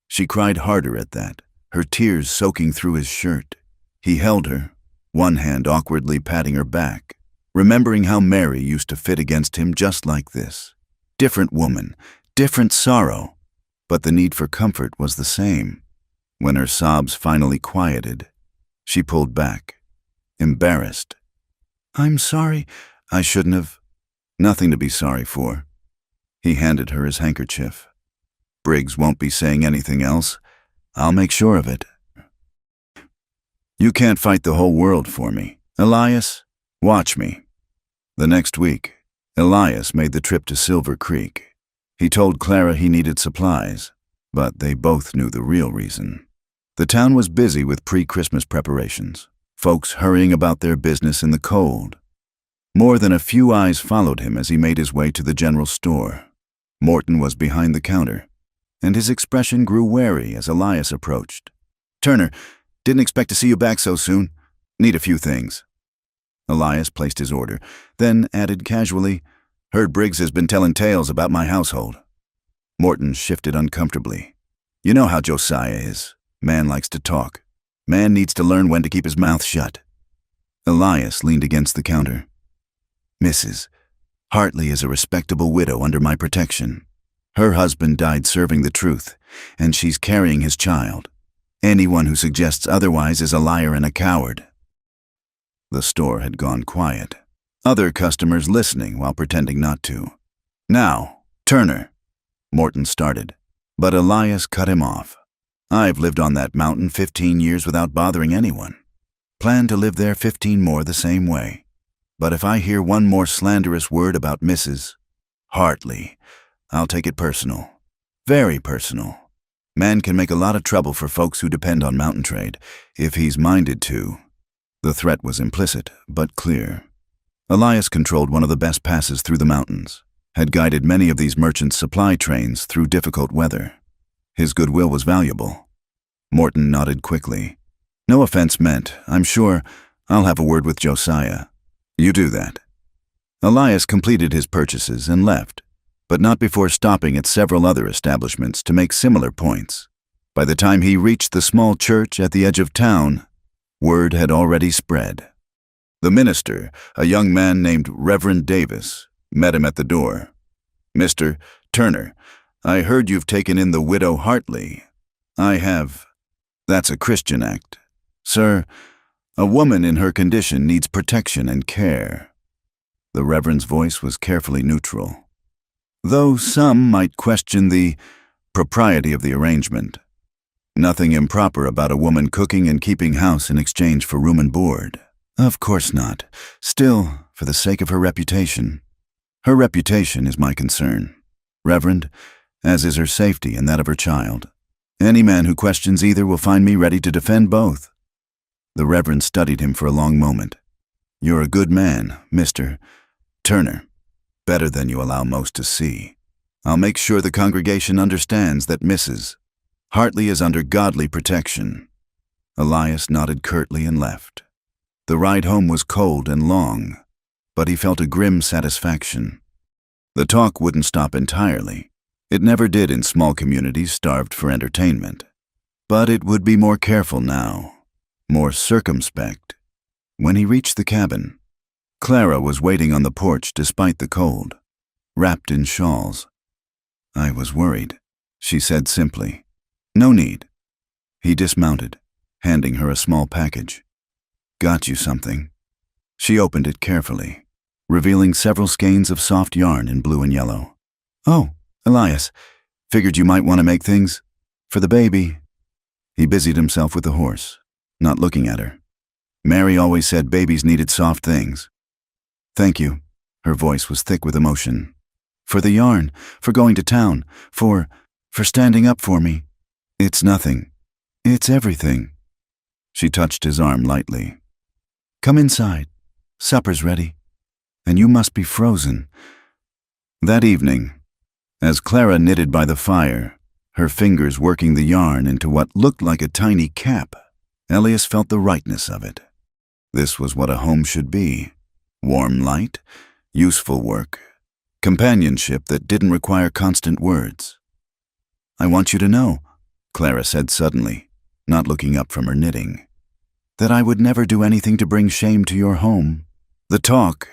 She cried harder at that, her tears soaking through his shirt. He held her, one hand awkwardly patting her back, remembering how Mary used to fit against him just like this. Different woman, different sorrow, but the need for comfort was the same. When her sobs finally quieted, she pulled back, embarrassed. "I'm sorry, I shouldn't have—" "Nothing to be sorry for." He handed her his handkerchief. "Briggs won't be saying anything else. I'll make sure of it. You can't fight the whole world for me. Elias, watch me." The next week, Elias made the trip to Silver Creek. He told Clara he needed supplies, but they both knew the real reason. The town was busy with pre-Christmas preparations, folks hurrying about their business in the cold. More than a few eyes followed him as he made his way to the general store. Morton was behind the counter, and his expression grew wary as Elias approached. "Turner, didn't expect to see you back so soon. Need a few things." Elias placed his order, then added casually, "Heard Briggs has been telling tales about my household." Morton shifted uncomfortably. "You know how Josiah is. Man likes to talk. Man needs to learn when to keep his mouth shut." Elias leaned against the counter. "Mrs. Hartley is a respectable widow under my protection. Her husband died serving the truth, and she's carrying his child. Anyone who suggests otherwise is a liar and a coward." The store had gone quiet, other customers listening while pretending not to. "Now, Turner," Morton started, but Elias cut him off. "I've lived on that mountain 15 years without bothering anyone. Plan to live there 15 more the same way. But if I hear one more slanderous word about Mrs. Hartley, I'll take it personal. Very personal. Man can make a lot of trouble for folks who depend on mountain trade, if he's minded to." The threat was implicit, but clear. Elias controlled one of the best passes through the mountains, had guided many of these merchants' supply trains through difficult weather. His goodwill was valuable. Morton nodded quickly. "No offense meant. I'm sure I'll have a word with Josiah." "You do that." Elias completed his purchases and left, but not before stopping at several other establishments to make similar points. By the time he reached the small church at the edge of town, word had already spread. The minister, a young man named Reverend Davis, met him at the door. "Mr. Turner, I heard you've taken in the widow Hartley." "I have." "That's a Christian act. Sir, a woman in her condition needs protection and care." The Reverend's voice was carefully neutral, though some might question the propriety of the arrangement. Nothing improper about a woman cooking and keeping house in exchange for room and board. Of course not. Still, for the sake of her reputation. Her reputation is my concern, Reverend, as is her safety and that of her child. Any man who questions either will find me ready to defend both. The Reverend studied him for a long moment. "You're a good man, Mr. Turner. Better than you allow most to see. I'll make sure the congregation understands that Mrs. Hartley is under godly protection." Elias nodded curtly and left. The ride home was cold and long, but he felt a grim satisfaction. The talk wouldn't stop entirely. It never did in small communities starved for entertainment. But it would be more careful now, more circumspect. When he reached the cabin, Clara was waiting on the porch despite the cold, wrapped in shawls. "I was worried," she said simply. "No need." He dismounted, handing her a small package. "Got you something." She opened it carefully, revealing several skeins of soft yarn in blue and yellow. "Oh, Elias, figured you might want to make things for the baby." He busied himself with the horse, not looking at her. "Mary always said babies needed soft things." "Thank you." Her voice was thick with emotion. "For the yarn, for going to town, for standing up for me. It's nothing. It's everything." She touched his arm lightly. "Come inside. Supper's ready. And you must be frozen." That evening, as Clara knitted by the fire, her fingers working the yarn into what looked like a tiny cap, Elias felt the rightness of it. This was what a home should be. Warm light, useful work, companionship that didn't require constant words. "I want you to know," Clara said suddenly, not looking up from her knitting, "that I would never do anything to bring shame to your home. The talk,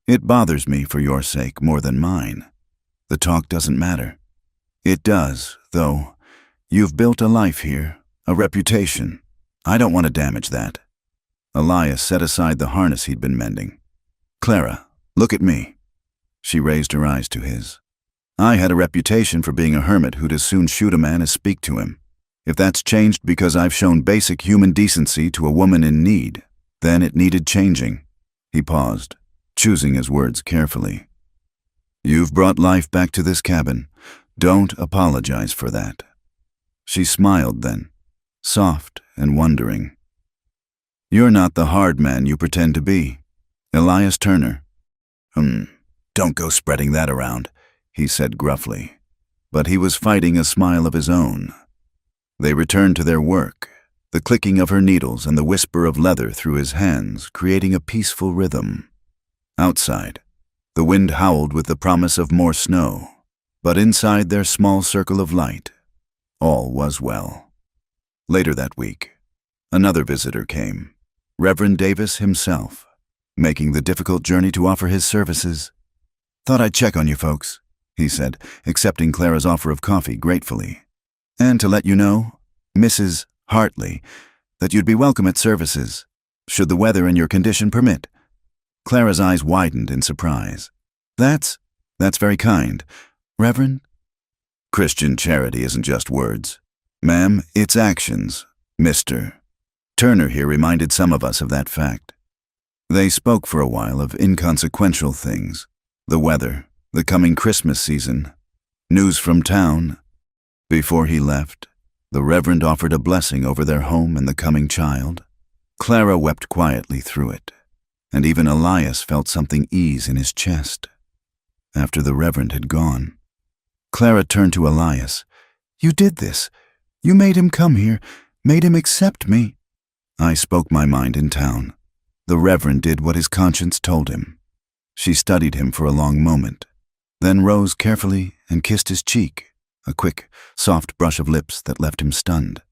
it bothers me for your sake more than mine. The talk doesn't matter. It does, though. You've built a life here, a reputation. I don't want to damage that." Elias set aside the harness he'd been mending. "Clara, look at me." She raised her eyes to his. "I had a reputation for being a hermit who'd as soon shoot a man as speak to him. If that's changed because I've shown basic human decency to a woman in need, then it needed changing." He paused, choosing his words carefully. "You've brought life back to this cabin. Don't apologize for that." She smiled then, soft and wondering. "You're not the hard man you pretend to be. Elias Turner." Don't go spreading that around," he said gruffly. But he was fighting a smile of his own. They returned to their work, the clicking of her needles and the whisper of leather through his hands creating a peaceful rhythm. Outside, the wind howled with the promise of more snow, but inside their small circle of light, all was well. Later that week, another visitor came, Reverend Davis himself, making the difficult journey to offer his services. "Thought I'd check on you folks," he said, accepting Clara's offer of coffee gratefully. "And to let you know, Mrs. Hartley, that you'd be welcome at services, should the weather and your condition permit." Clara's eyes widened in surprise. That's very kind. Reverend?" "Christian charity isn't just words. Ma'am, it's actions, Mr. Turner here reminded some of us of that fact." They spoke for a while of inconsequential things, the weather, the coming Christmas season, news from town. Before he left, the Reverend offered a blessing over their home and the coming child. Clara wept quietly through it, and even Elias felt something ease in his chest. After the Reverend had gone, Clara turned to Elias. "You did this. You made him come here, made him accept me." "I spoke my mind in town. The Reverend did what his conscience told him." She studied him for a long moment, then rose carefully and kissed his cheek, a quick, soft brush of lips that left him stunned.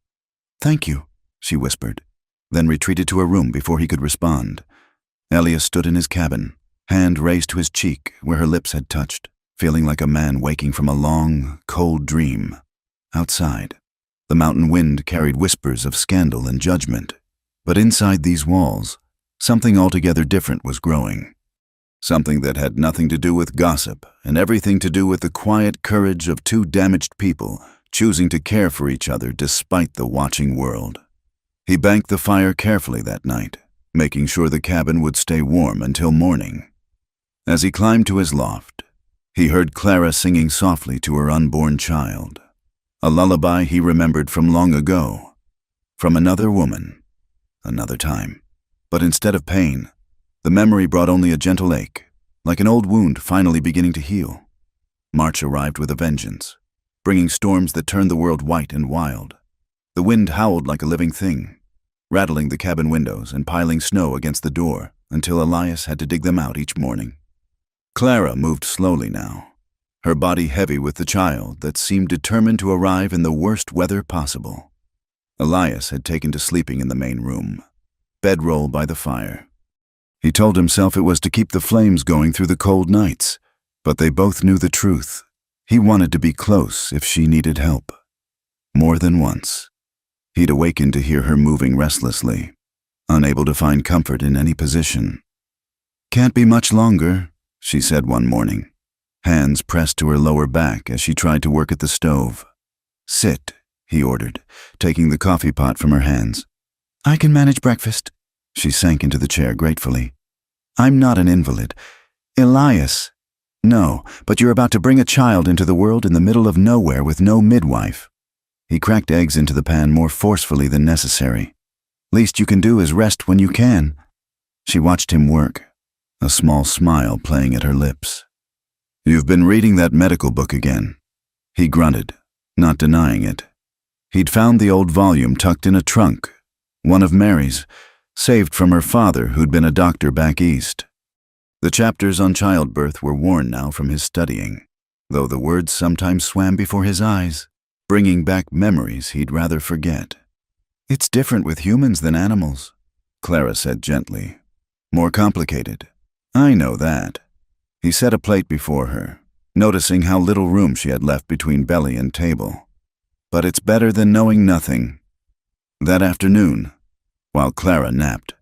"Thank you," she whispered, then retreated to her room before he could respond. Elias stood in his cabin, hand raised to his cheek where her lips had touched, feeling like a man waking from a long, cold dream. Outside, the mountain wind carried whispers of scandal and judgment, but inside these walls, something altogether different was growing. Something that had nothing to do with gossip and everything to do with the quiet courage of two damaged people choosing to care for each other despite the watching world. He banked the fire carefully that night, making sure the cabin would stay warm until morning. As he climbed to his loft, he heard Clara singing softly to her unborn child, a lullaby he remembered from long ago, from another woman, another time. But instead of pain, the memory brought only a gentle ache, like an old wound finally beginning to heal. March arrived with a vengeance, bringing storms that turned the world white and wild. The wind howled like a living thing, rattling the cabin windows and piling snow against the door until Elias had to dig them out each morning. Clara moved slowly now, her body heavy with the child that seemed determined to arrive in the worst weather possible. Elias had taken to sleeping in the main room, bedroll by the fire. He told himself it was to keep the flames going through the cold nights, but they both knew the truth. He wanted to be close if she needed help. More than once, he'd awakened to hear her moving restlessly, unable to find comfort in any position. "Can't be much longer," she said one morning, hands pressed to her lower back as she tried to work at the stove. "Sit," he ordered, taking the coffee pot from her hands. "I can manage breakfast." She sank into the chair gratefully. "I'm not an invalid. Elias." "No, but you're about to bring a child into the world in the middle of nowhere with no midwife." He cracked eggs into the pan more forcefully than necessary. "Least you can do is rest when you can." She watched him work, a small smile playing at her lips. "You've been reading that medical book again," he grunted, not denying it. He'd found the old volume tucked in a trunk, one of Mary's, saved from her father who'd been a doctor back east. The chapters on childbirth were worn now from his studying, though the words sometimes swam before his eyes, bringing back memories he'd rather forget. "It's different with humans than animals," Clara said gently. "More complicated." "I know that." He set a plate before her, noticing how little room she had left between belly and table. "But it's better than knowing nothing." That afternoon, while Clara napped,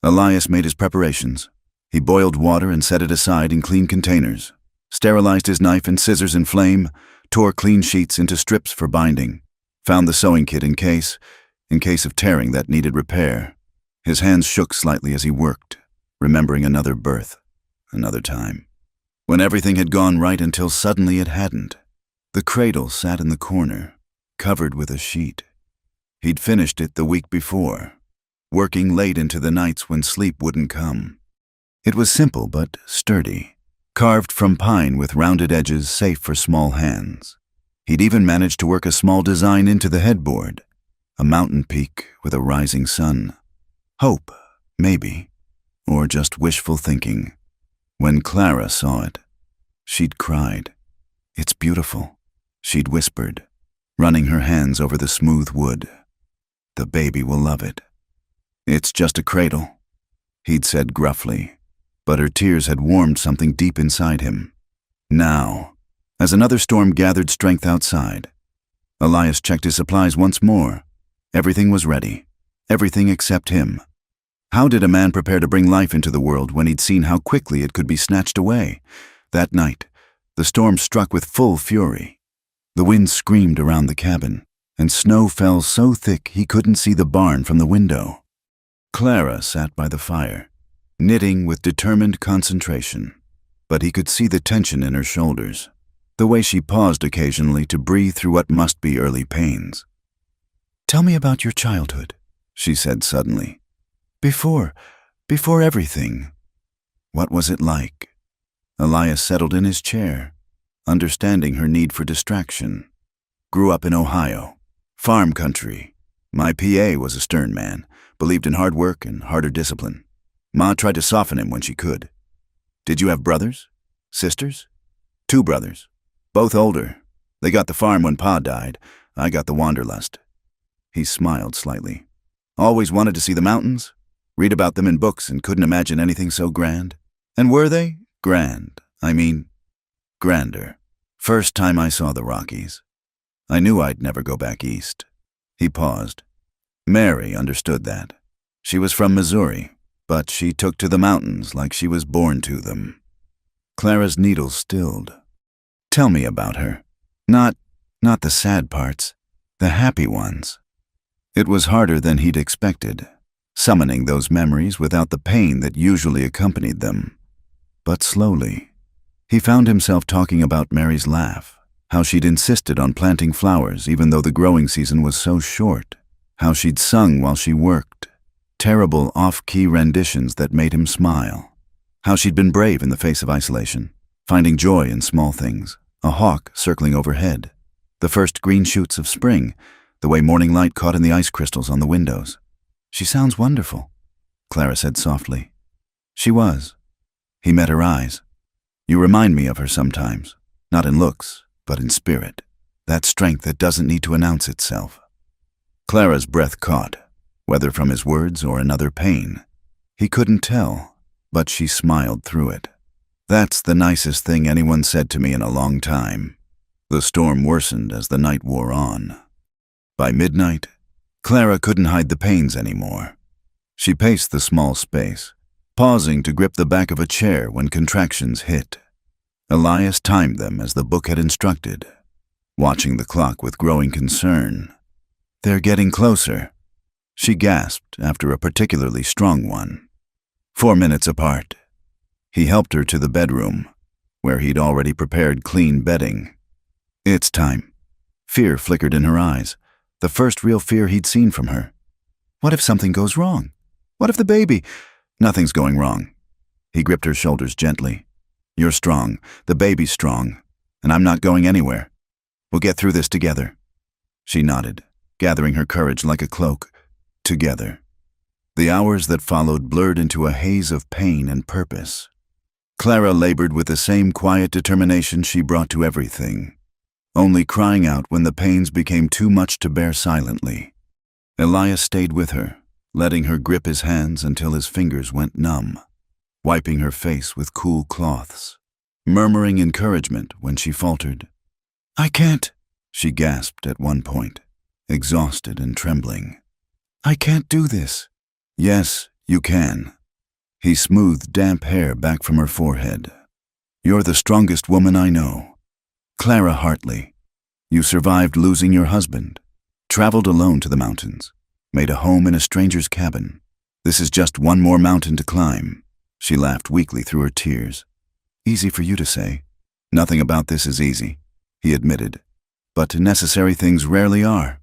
Elias made his preparations. He boiled water and set it aside in clean containers, sterilized his knife and scissors in flame, tore clean sheets into strips for binding, found the sewing kit in case of tearing that needed repair. His hands shook slightly as he worked, remembering another birth, another time. When everything had gone right until suddenly it hadn't. The cradle sat in the corner, covered with a sheet. He'd finished it the week before, working late into the nights when sleep wouldn't come. It was simple but sturdy, carved from pine with rounded edges safe for small hands. He'd even managed to work a small design into the headboard, a mountain peak with a rising sun. Hope, maybe, or just wishful thinking. When Clara saw it, she'd cried. "It's beautiful," she'd whispered, running her hands over the smooth wood. "The baby will love it." "It's just a cradle," he'd said gruffly, but her tears had warmed something deep inside him. Now, as another storm gathered strength outside, Elias checked his supplies once more. Everything was ready, everything except him. How did a man prepare to bring life into the world when he'd seen how quickly it could be snatched away? That night, the storm struck with full fury. The wind screamed around the cabin, and snow fell so thick he couldn't see the barn from the window. Clara sat by the fire, knitting with determined concentration, but he could see the tension in her shoulders, the way she paused occasionally to breathe through what must be early pains. "Tell me about your childhood," she said suddenly. Before everything. What was it like?" Elias settled in his chair, understanding her need for distraction. "Grew up in Ohio, farm country. My PA was a stern man, believed in hard work and harder discipline. Ma tried to soften him when she could." "Did you have brothers? Sisters?" "2 brothers, both older. They got the farm when Pa died. I got the wanderlust." He smiled slightly. "Always wanted to see the mountains? Read about them in books and couldn't imagine anything so grand? And were they? Grand. I mean, grander. First time I saw the Rockies. I knew I'd never go back east." He paused. Mary understood that. She was from Missouri, but she took to the mountains like she was born to them. Clara's needles stilled. "Tell me about her. Not the sad parts, the happy ones." It was harder than he'd expected, summoning those memories without the pain that usually accompanied them. But slowly, he found himself talking about Mary's laugh, how she'd insisted on planting flowers even though the growing season was so short, how she'd sung while she worked, terrible off-key renditions that made him smile, how she'd been brave in the face of isolation, finding joy in small things, a hawk circling overhead, the first green shoots of spring, the way morning light caught in the ice crystals on the windows. "She sounds wonderful," Clara said softly. She was. He met her eyes. "You remind me of her sometimes, not in looks, but in spirit, that strength that doesn't need to announce itself." Clara's breath caught, whether from his words or another pain. He couldn't tell, but she smiled through it. "That's the nicest thing anyone said to me in a long time." The storm worsened as the night wore on. By midnight, Clara couldn't hide the pains anymore. She paced the small space, pausing to grip the back of a chair when contractions hit. Elias timed them as the book had instructed, watching the clock with growing concern. "They're getting closer," she gasped after a particularly strong one. 4 minutes apart. He helped her to the bedroom, where he'd already prepared clean bedding. "It's time." Fear flickered in her eyes, the first real fear he'd seen from her. "What if something goes wrong? What if the baby—" "Nothing's going wrong." He gripped her shoulders gently. "You're strong, the baby's strong, and I'm not going anywhere. We'll get through this together." She nodded, gathering her courage like a cloak. Together. The hours that followed blurred into a haze of pain and purpose. Clara labored with the same quiet determination she brought to everything, only crying out when the pains became too much to bear silently. Elias stayed with her, letting her grip his hands until his fingers went numb, wiping her face with cool cloths, murmuring encouragement when she faltered. "I can't," she gasped at one point, exhausted and trembling. "I can't do this." "Yes, you can." He smoothed damp hair back from her forehead. "You're the strongest woman I know. Clara Hartley, you survived losing your husband, traveled alone to the mountains, made a home in a stranger's cabin. This is just one more mountain to climb." She laughed weakly through her tears. Easy for you to say. Nothing about this is easy, he admitted. But necessary things rarely are.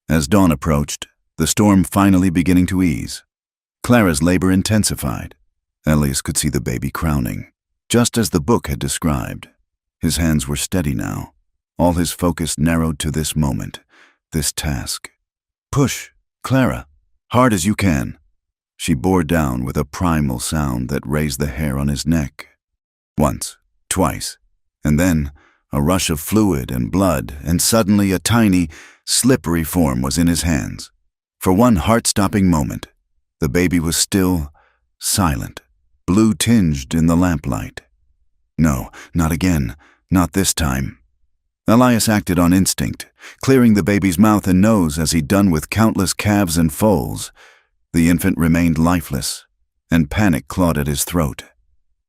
As dawn approached, the storm finally beginning to ease. Clara's labor intensified. Elias could see the baby crowning, just as the book had described. His hands were steady now, all his focus narrowed to this moment, this task. Push, Clara, hard as you can. She bore down with a primal sound that raised the hair on his neck. Once, twice, and then a rush of fluid and blood, and suddenly a tiny, slippery form was in his hands. For one heart-stopping moment, the baby was still, silent, blue-tinged in the lamplight. No, not again, not this time. Elias acted on instinct, clearing the baby's mouth and nose as he'd done with countless calves and foals. The infant remained lifeless, and panic clawed at his throat.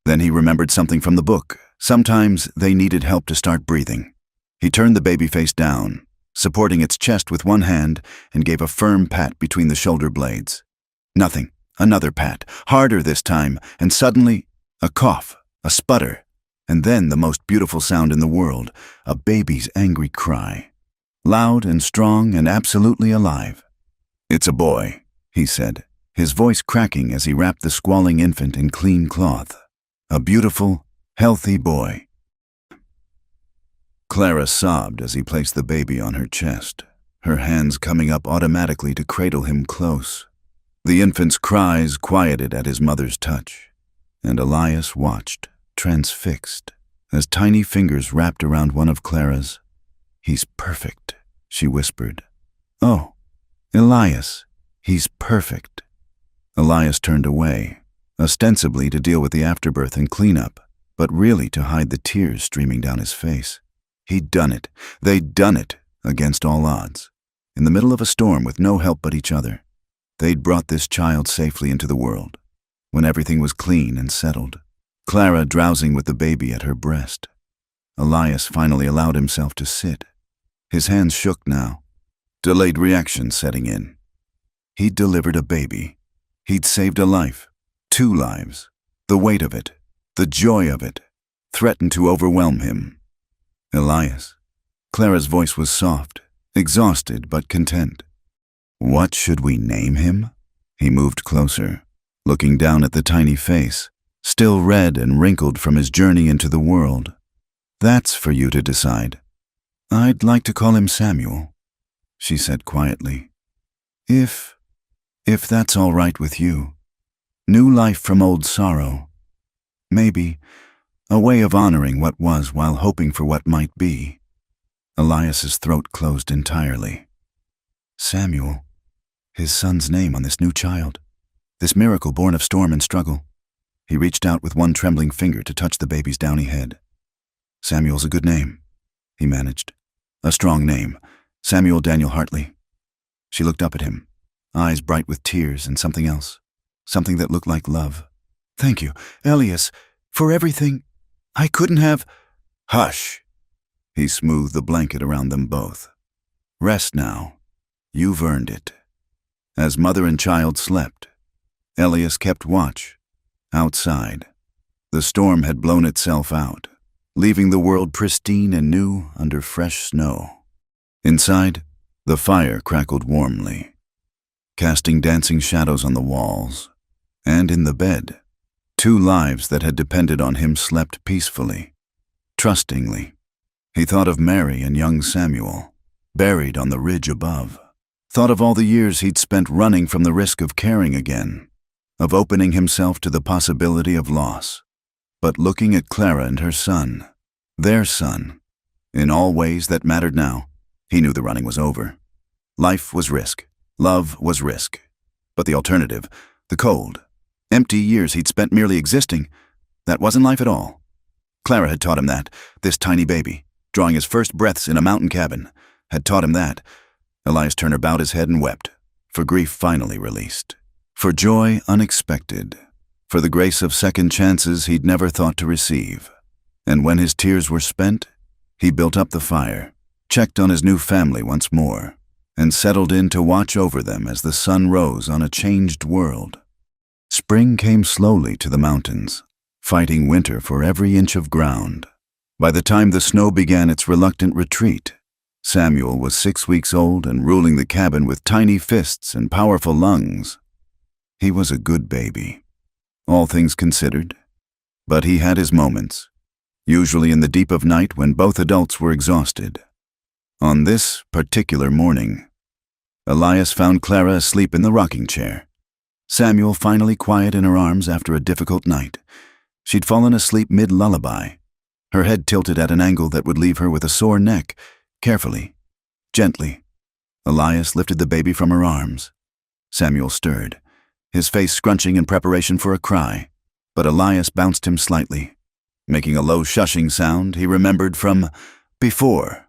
Then he remembered something from the book. Sometimes they needed help to start breathing. He turned the baby face down, supporting its chest with one hand, and gave a firm pat between the shoulder blades. Nothing. Another pat, harder this time, and suddenly, a cough, a sputter, and then the most beautiful sound in the world, a baby's angry cry. Loud and strong and absolutely alive. "It's a boy," he said, his voice cracking as he wrapped the squalling infant in clean cloth. A beautiful, healthy boy. Clara sobbed as he placed the baby on her chest, her hands coming up automatically to cradle him close. The infant's cries quieted at his mother's touch, and Elias watched, transfixed, as tiny fingers wrapped around one of Clara's. "He's perfect," she whispered. "Oh, Elias, he's perfect." Elias turned away, ostensibly to deal with the afterbirth and cleanup, but really to hide the tears streaming down his face. He'd done it. They'd done it, against all odds. In the middle of a storm with no help but each other. They'd brought this child safely into the world, when everything was clean and settled. Clara drowsing with the baby at her breast. Elias finally allowed himself to sit. His hands shook now, delayed reaction setting in. He'd delivered a baby. He'd saved a life, 2 lives. The weight of it, the joy of it, threatened to overwhelm him. Elias. Clara's voice was soft, exhausted but content. "What should we name him?" He moved closer, looking down at the tiny face, still red and wrinkled from his journey into the world. "That's for you to decide." "I'd like to call him Samuel," she said quietly. If that's all right with you. New life from old sorrow. Maybe a way of honoring what was while hoping for what might be." Elias's throat closed entirely. Samuel, his son's name on this new child, this miracle born of storm and struggle. He reached out with one trembling finger to touch the baby's downy head. "Samuel's a good name," he managed. "A strong name. Samuel Daniel Hartley." She looked up at him, eyes bright with tears and something else, something that looked like love. "Thank you, Elias, for everything. I couldn't have—" "Hush!" He smoothed the blanket around them both. "Rest now. You've earned it." As mother and child slept, Elias kept watch. Outside, the storm had blown itself out, leaving the world pristine and new under fresh snow. Inside, the fire crackled warmly, casting dancing shadows on the walls. And in the bed, 2 lives that had depended on him slept peacefully, trustingly. He thought of Mary and young Samuel, buried on the ridge above. Thought of all the years he'd spent running from the risk of caring again, of opening himself to the possibility of loss. But looking at Clara and her son, their son, in all ways that mattered now, he knew the running was over. Life was risk. Love was risk. But the alternative, the cold, empty years he'd spent merely existing, that wasn't life at all. Clara had taught him that. This tiny baby, drawing his first breaths in a mountain cabin, had taught him that. Elias Turner bowed his head and wept, for grief finally released, for joy unexpected, for the grace of second chances he'd never thought to receive. And when his tears were spent, he built up the fire, checked on his new family once more, and settled in to watch over them as the sun rose on a changed world. Spring came slowly to the mountains, fighting winter for every inch of ground. By the time the snow began its reluctant retreat, Samuel was 6 weeks old and ruling the cabin with tiny fists and powerful lungs. He was a good baby, all things considered, but he had his moments, usually in the deep of night when both adults were exhausted. On this particular morning, Elias found Clara asleep in the rocking chair. Samuel finally quiet in her arms after a difficult night. She'd fallen asleep mid-lullaby, her head tilted at an angle that would leave her with a sore neck. Carefully, gently, Elias lifted the baby from her arms. Samuel stirred, his face scrunching in preparation for a cry, but Elias bounced him slightly. Making a low shushing sound he remembered from before.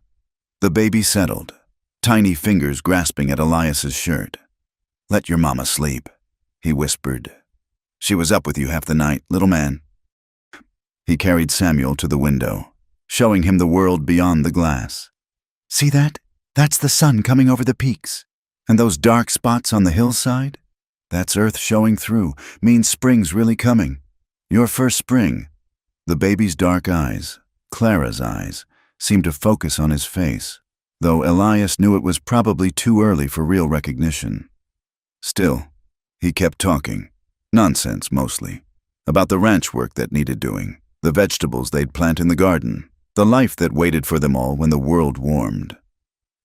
The baby settled, tiny fingers grasping at Elias's shirt. "Let your mama sleep," he whispered. "She was up with you half the night, little man." He carried Samuel to the window, showing him the world beyond the glass. "See that? That's the sun coming over the peaks. And those dark spots on the hillside? That's Earth showing through, means spring's really coming. Your first spring." The baby's dark eyes, Clara's eyes, seemed to focus on his face, though Elias knew it was probably too early for real recognition. Still, he kept talking, nonsense mostly, about the ranch work that needed doing, the vegetables they'd plant in the garden, the life that waited for them all when the world warmed.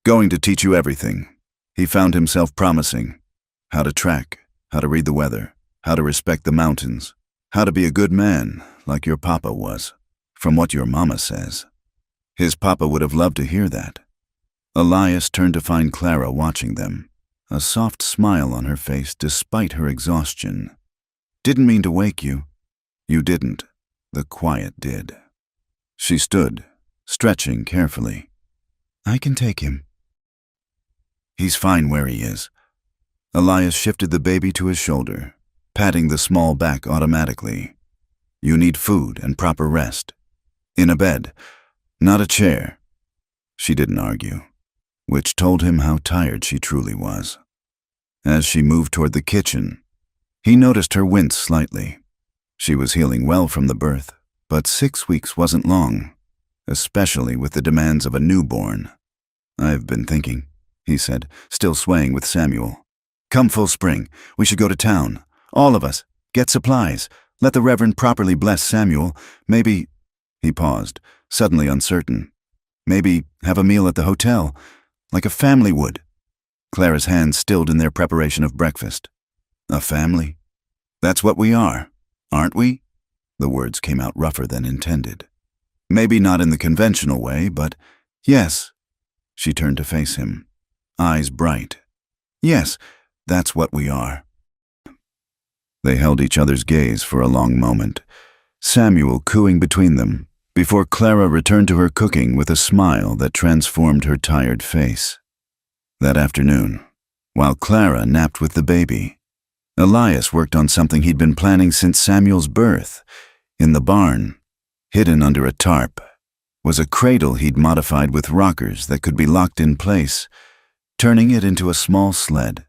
"Going to teach you everything," he found himself promising. How to track, how to read the weather, how to respect the mountains, how to be a good man, like your papa was, from what your mama says. His papa would have loved to hear that. Elias turned to find Clara watching them, a soft smile on her face despite her exhaustion. "Didn't mean to wake you." "You didn't. The quiet did." She stood, stretching carefully. "I can take him." "He's fine where he is." Elias shifted the baby to his shoulder, patting the small back automatically. "You need food and proper rest. In a bed, not a chair." She didn't argue, which told him how tired she truly was. As she moved toward the kitchen, he noticed her wince slightly. She was healing well from the birth, but 6 weeks wasn't long, especially with the demands of a newborn. "I've been thinking," he said, still swaying with Samuel. "Come full spring, we should go to town. All of us. Get supplies. Let the Reverend properly bless Samuel. Maybe—" He paused, suddenly uncertain. "Maybe have a meal at the hotel, like a family would." Clara's hands stilled in their preparation of breakfast. "A family? That's what we are, aren't we?" The words came out rougher than intended. "Maybe not in the conventional way, but yes." She turned to face him, eyes bright. "Yes, that's what we are." They held each other's gaze for a long moment, Samuel cooing between them, before Clara returned to her cooking with a smile that transformed her tired face. That afternoon, while Clara napped with the baby, Elias worked on something he'd been planning since Samuel's birth. In the barn, hidden under a tarp, was a cradle he'd modified with rockers that could be locked in place, turning it into a small sled.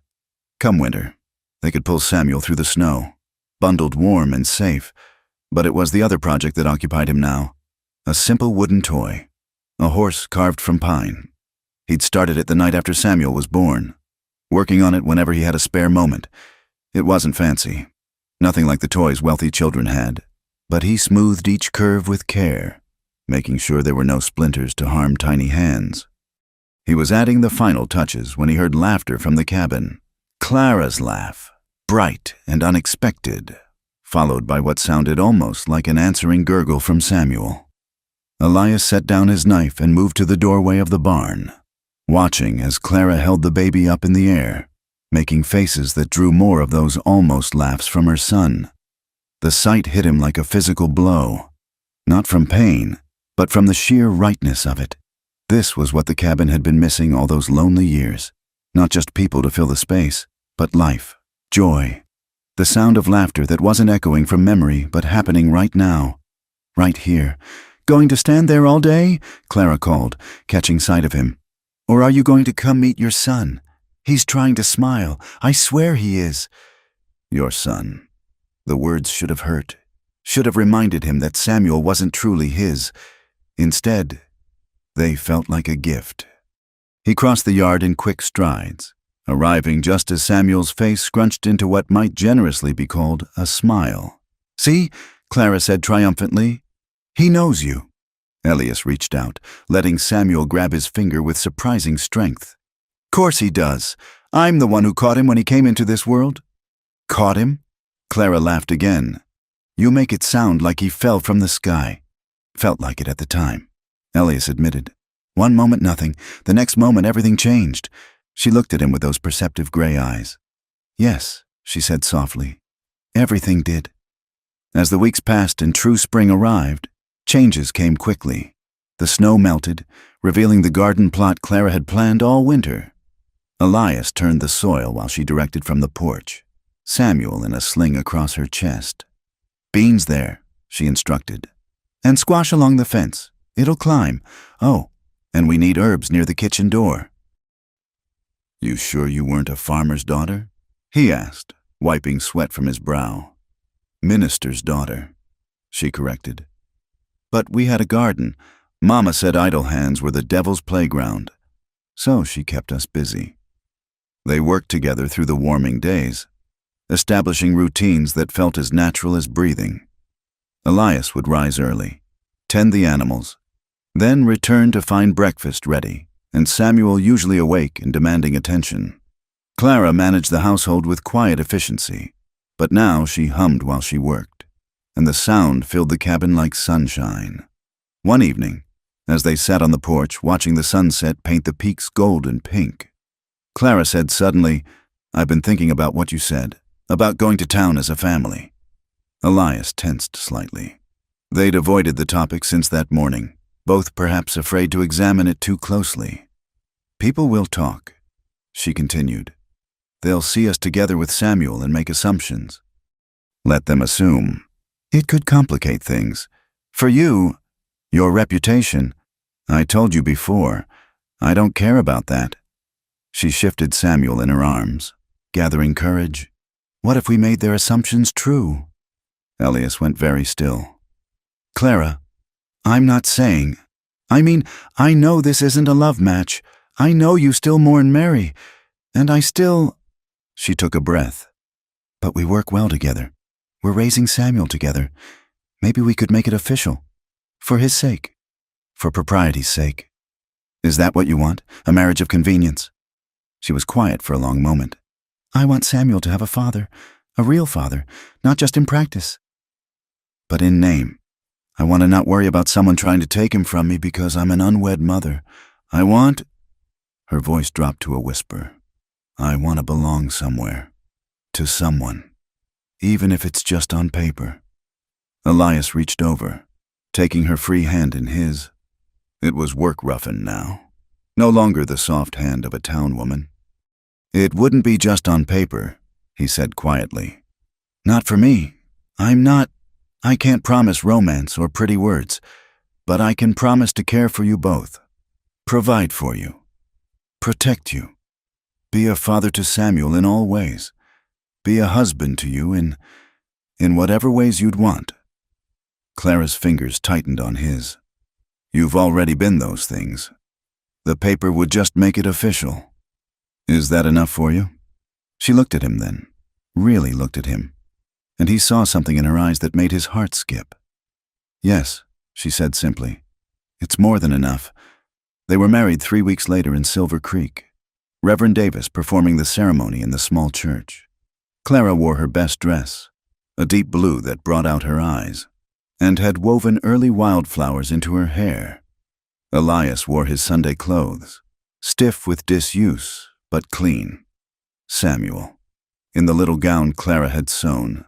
Come winter, they could pull Samuel through the snow, bundled warm and safe, but it was the other project that occupied him now. A simple wooden toy, a horse carved from pine. He'd started it the night after Samuel was born, working on it whenever he had a spare moment. It wasn't fancy, nothing like the toys wealthy children had, but he smoothed each curve with care, making sure there were no splinters to harm tiny hands. He was adding the final touches when he heard laughter from the cabin. Clara's laugh, bright and unexpected, followed by what sounded almost like an answering gurgle from Samuel. Elias set down his knife and moved to the doorway of the barn, watching as Clara held the baby up in the air, making faces that drew more of those almost laughs from her son. The sight hit him like a physical blow, not from pain, but from the sheer rightness of it. This was what the cabin had been missing all those lonely years. Not just people to fill the space, but life, joy. The sound of laughter that wasn't echoing from memory, but happening right now, right here. "Going to stand there all day?" Clara called, catching sight of him. "Or are you going to come meet your son? He's trying to smile. I swear he is." "Your son." The words should have hurt, should have reminded him that Samuel wasn't truly his. Instead, they felt like a gift. He crossed the yard in quick strides, arriving just as Samuel's face scrunched into what might generously be called a smile. "See," Clara said triumphantly. "He knows you." Elias reached out, letting Samuel grab his finger with surprising strength. "Course he does. I'm the one who caught him when he came into this world." "Caught him?" Clara laughed again. "You make it sound like he fell from the sky." "Felt like it at the time," Elias admitted. "One moment nothing, the next moment everything changed." She looked at him with those perceptive gray eyes. "Yes," she said softly. "Everything did." As the weeks passed and true spring arrived, changes came quickly. The snow melted, revealing the garden plot Clara had planned all winter. Elias turned the soil while she directed from the porch, Samuel in a sling across her chest. "Beans there," she instructed. "And squash along the fence. It'll climb. Oh, and we need herbs near the kitchen door." "You sure you weren't a farmer's daughter?" he asked, wiping sweat from his brow. "Minister's daughter," she corrected. "But we had a garden. Mama said idle hands were the devil's playground. So she kept us busy." They worked together through the warming days, establishing routines that felt as natural as breathing. Elias would rise early, tend the animals, then return to find breakfast ready, and Samuel usually awake and demanding attention. Clara managed the household with quiet efficiency, but now she hummed while she worked, and the sound filled the cabin like sunshine. One evening, as they sat on the porch watching the sunset paint the peaks gold and pink, Clara said suddenly, "I've been thinking about what you said, about going to town as a family." Elias tensed slightly. They'd avoided the topic since that morning, both perhaps afraid to examine it too closely. "People will talk," she continued. "They'll see us together with Samuel and make assumptions." "Let them assume. It could complicate things. For you, your reputation, I told you before, I don't care about that." She shifted Samuel in her arms, gathering courage. "What if we made their assumptions true?" Elias went very still. "Clara, I'm not saying. I know this isn't a love match. I know you still mourn Mary, and I still—" She took a breath. "But we work well together. We're raising Samuel together. Maybe we could make it official. For his sake. For propriety's sake. Is that what you want? A marriage of convenience?" She was quiet for a long moment. "I want Samuel to have a father, a real father, not just in practice, but in name. I want to not worry about someone trying to take him from me because I'm an unwed mother. I want—" Her voice dropped to a whisper. "I want to belong somewhere. To someone. Even if it's just on paper." Elias reached over, taking her free hand in his. It was work-roughened now, no longer the soft hand of a town woman. "It wouldn't be just on paper," he said quietly. "Not for me. I can't promise romance or pretty words, but I can promise to care for you both, provide for you, protect you, be a father to Samuel in all ways, be a husband to you in whatever ways you'd want." Clara's fingers tightened on his. "You've already been those things. The paper would just make it official. Is that enough for you?" She looked at him then, really looked at him, and he saw something in her eyes that made his heart skip. "Yes," she said simply. "It's more than enough." They were married 3 weeks later in Silver Creek, Reverend Davis performing the ceremony in the small church. Clara wore her best dress, a deep blue that brought out her eyes, and had woven early wildflowers into her hair. Elias wore his Sunday clothes, stiff with disuse, but clean. Samuel, in the little gown Clara had sewn,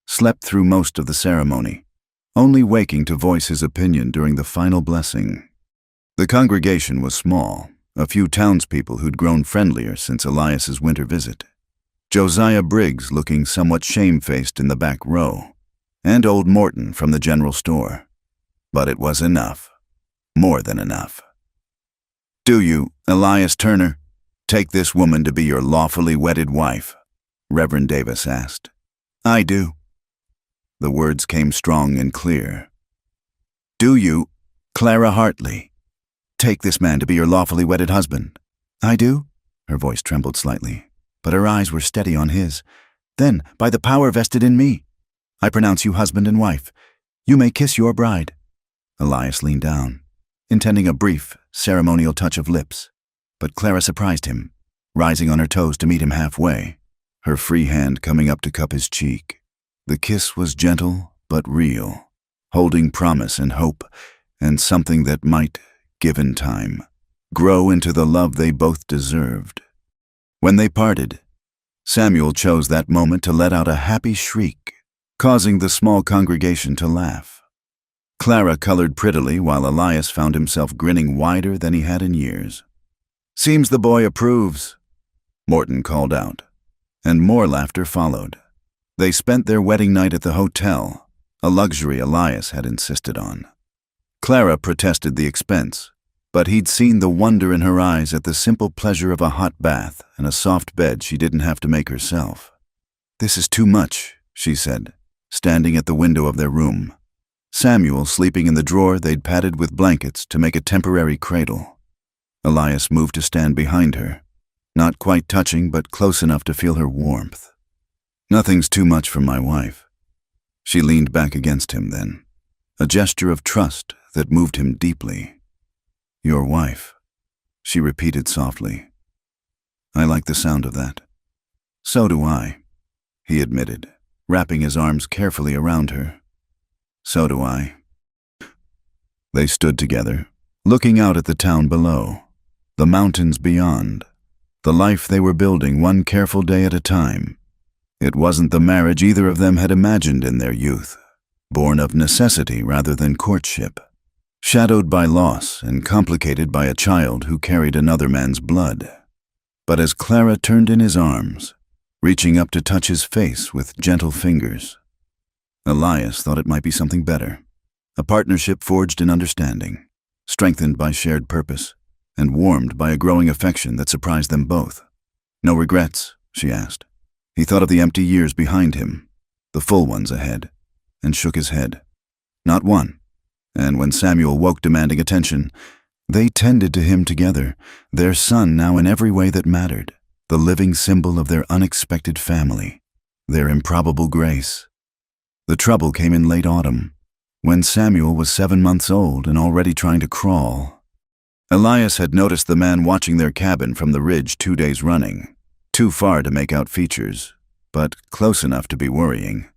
slept through most of the ceremony, only waking to voice his opinion during the final blessing. The congregation was small, a few townspeople who'd grown friendlier since Elias's winter visit. Josiah Briggs looking somewhat shamefaced in the back row, and old Morton from the general store. But it was enough. More than enough. "Do you, Elias Turner, take this woman to be your lawfully wedded wife?" Reverend Davis asked. "I do." The words came strong and clear. "Do you, Clara Hartley, take this man to be your lawfully wedded husband?" "I do." Her voice trembled slightly, but her eyes were steady on his. "Then, by the power vested in me, I pronounce you husband and wife. You may kiss your bride." Elias leaned down, intending a brief, ceremonial touch of lips, but Clara surprised him, rising on her toes to meet him halfway, her free hand coming up to cup his cheek. The kiss was gentle but real, holding promise and hope, and something that might, given time, grow into the love they both deserved. When they parted, Samuel chose that moment to let out a happy shriek, causing the small congregation to laugh. Clara colored prettily while Elias found himself grinning wider than he had in years. "Seems the boy approves," Morton called out, and more laughter followed. They spent their wedding night at the hotel, a luxury Elias had insisted on. Clara protested the expense, but he'd seen the wonder in her eyes at the simple pleasure of a hot bath and a soft bed she didn't have to make herself. "This is too much," she said, standing at the window of their room, Samuel sleeping in the drawer they'd padded with blankets to make a temporary cradle. Elias moved to stand behind her, not quite touching but close enough to feel her warmth. "Nothing's too much for my wife." She leaned back against him then, a gesture of trust that moved him deeply. "Your wife," she repeated softly. "I like the sound of that." "So do I," he admitted, wrapping his arms carefully around her. "So do I." They stood together, looking out at the town below, the mountains beyond, the life they were building one careful day at a time. It wasn't the marriage either of them had imagined in their youth, born of necessity rather than courtship, shadowed by loss and complicated by a child who carried another man's blood. But as Clara turned in his arms, reaching up to touch his face with gentle fingers, Elias thought it might be something better, a partnership forged in understanding, strengthened by shared purpose, and warmed by a growing affection that surprised them both. "No regrets?" she asked. He thought of the empty years behind him, the full ones ahead, and shook his head. Not one. And when Samuel woke demanding attention, they tended to him together, their son now in every way that mattered, the living symbol of their unexpected family, their improbable grace. The trouble came in late autumn, when Samuel was 7 months old and already trying to crawl. Elias had noticed the man watching their cabin from the ridge 2 days running, too far to make out features, but close enough to be worrying.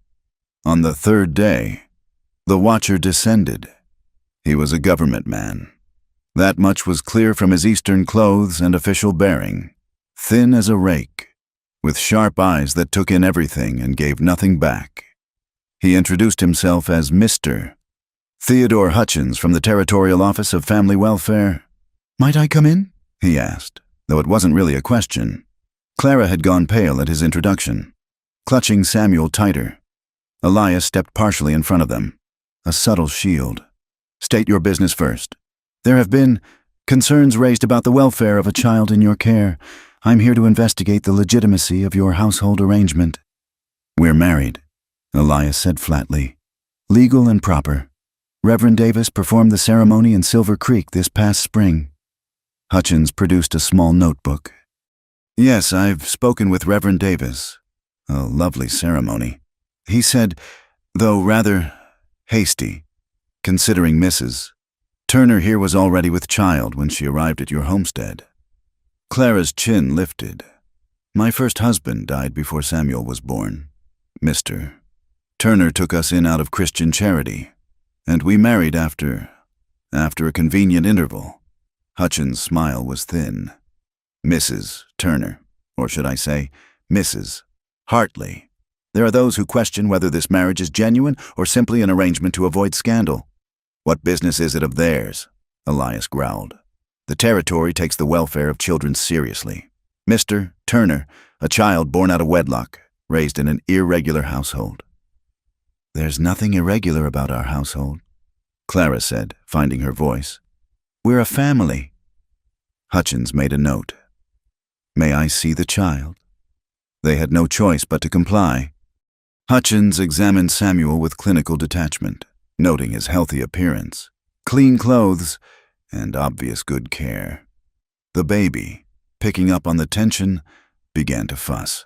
On the 3rd day, the watcher descended. He was a government man. That much was clear from his Eastern clothes and official bearing, thin as a rake, with sharp eyes that took in everything and gave nothing back. He introduced himself as Mr. Theodore Hutchins from the Territorial Office of Family Welfare. "Might I come in?" he asked, though it wasn't really a question. Clara had gone pale at his introduction, clutching Samuel tighter. Elias stepped partially in front of them, a subtle shield. "State your business first." "There have been concerns raised about the welfare of a child in your care. I'm here to investigate the legitimacy of your household arrangement." "We're married," Elias said flatly. "Legal and proper. Reverend Davis performed the ceremony in Silver Creek this past spring." Hutchins produced a small notebook. "Yes, I've spoken with Reverend Davis. A lovely ceremony. He said, though rather hasty, considering Mrs. Turner here was already with child when she arrived at your homestead." Clara's chin lifted. "My first husband died before Samuel was born. Mr. Turner took us in out of Christian charity, and we married after a convenient interval." Hutchins' smile was thin. "Mrs. Turner, or should I say, Mrs. Hartley. There are those who question whether this marriage is genuine or simply an arrangement to avoid scandal." "What business is it of theirs?" Elias growled. "The territory takes the welfare of children seriously. Mr. Turner, a child born out of wedlock, raised in an irregular household." "There's nothing irregular about our household," Clara said, finding her voice. "We're a family." Hutchins made a note. "May I see the child?" They had no choice but to comply. Hutchins examined Samuel with clinical detachment, noting his healthy appearance, clean clothes, and obvious good care. The baby, picking up on the tension, began to fuss.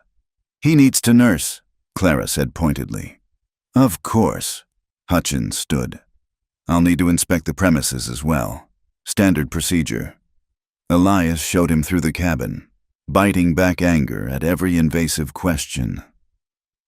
"He needs to nurse," Clara said pointedly. "Of course." Hutchins stood. "I'll need to inspect the premises as well. Standard procedure." Elias showed him through the cabin, biting back anger at every invasive question.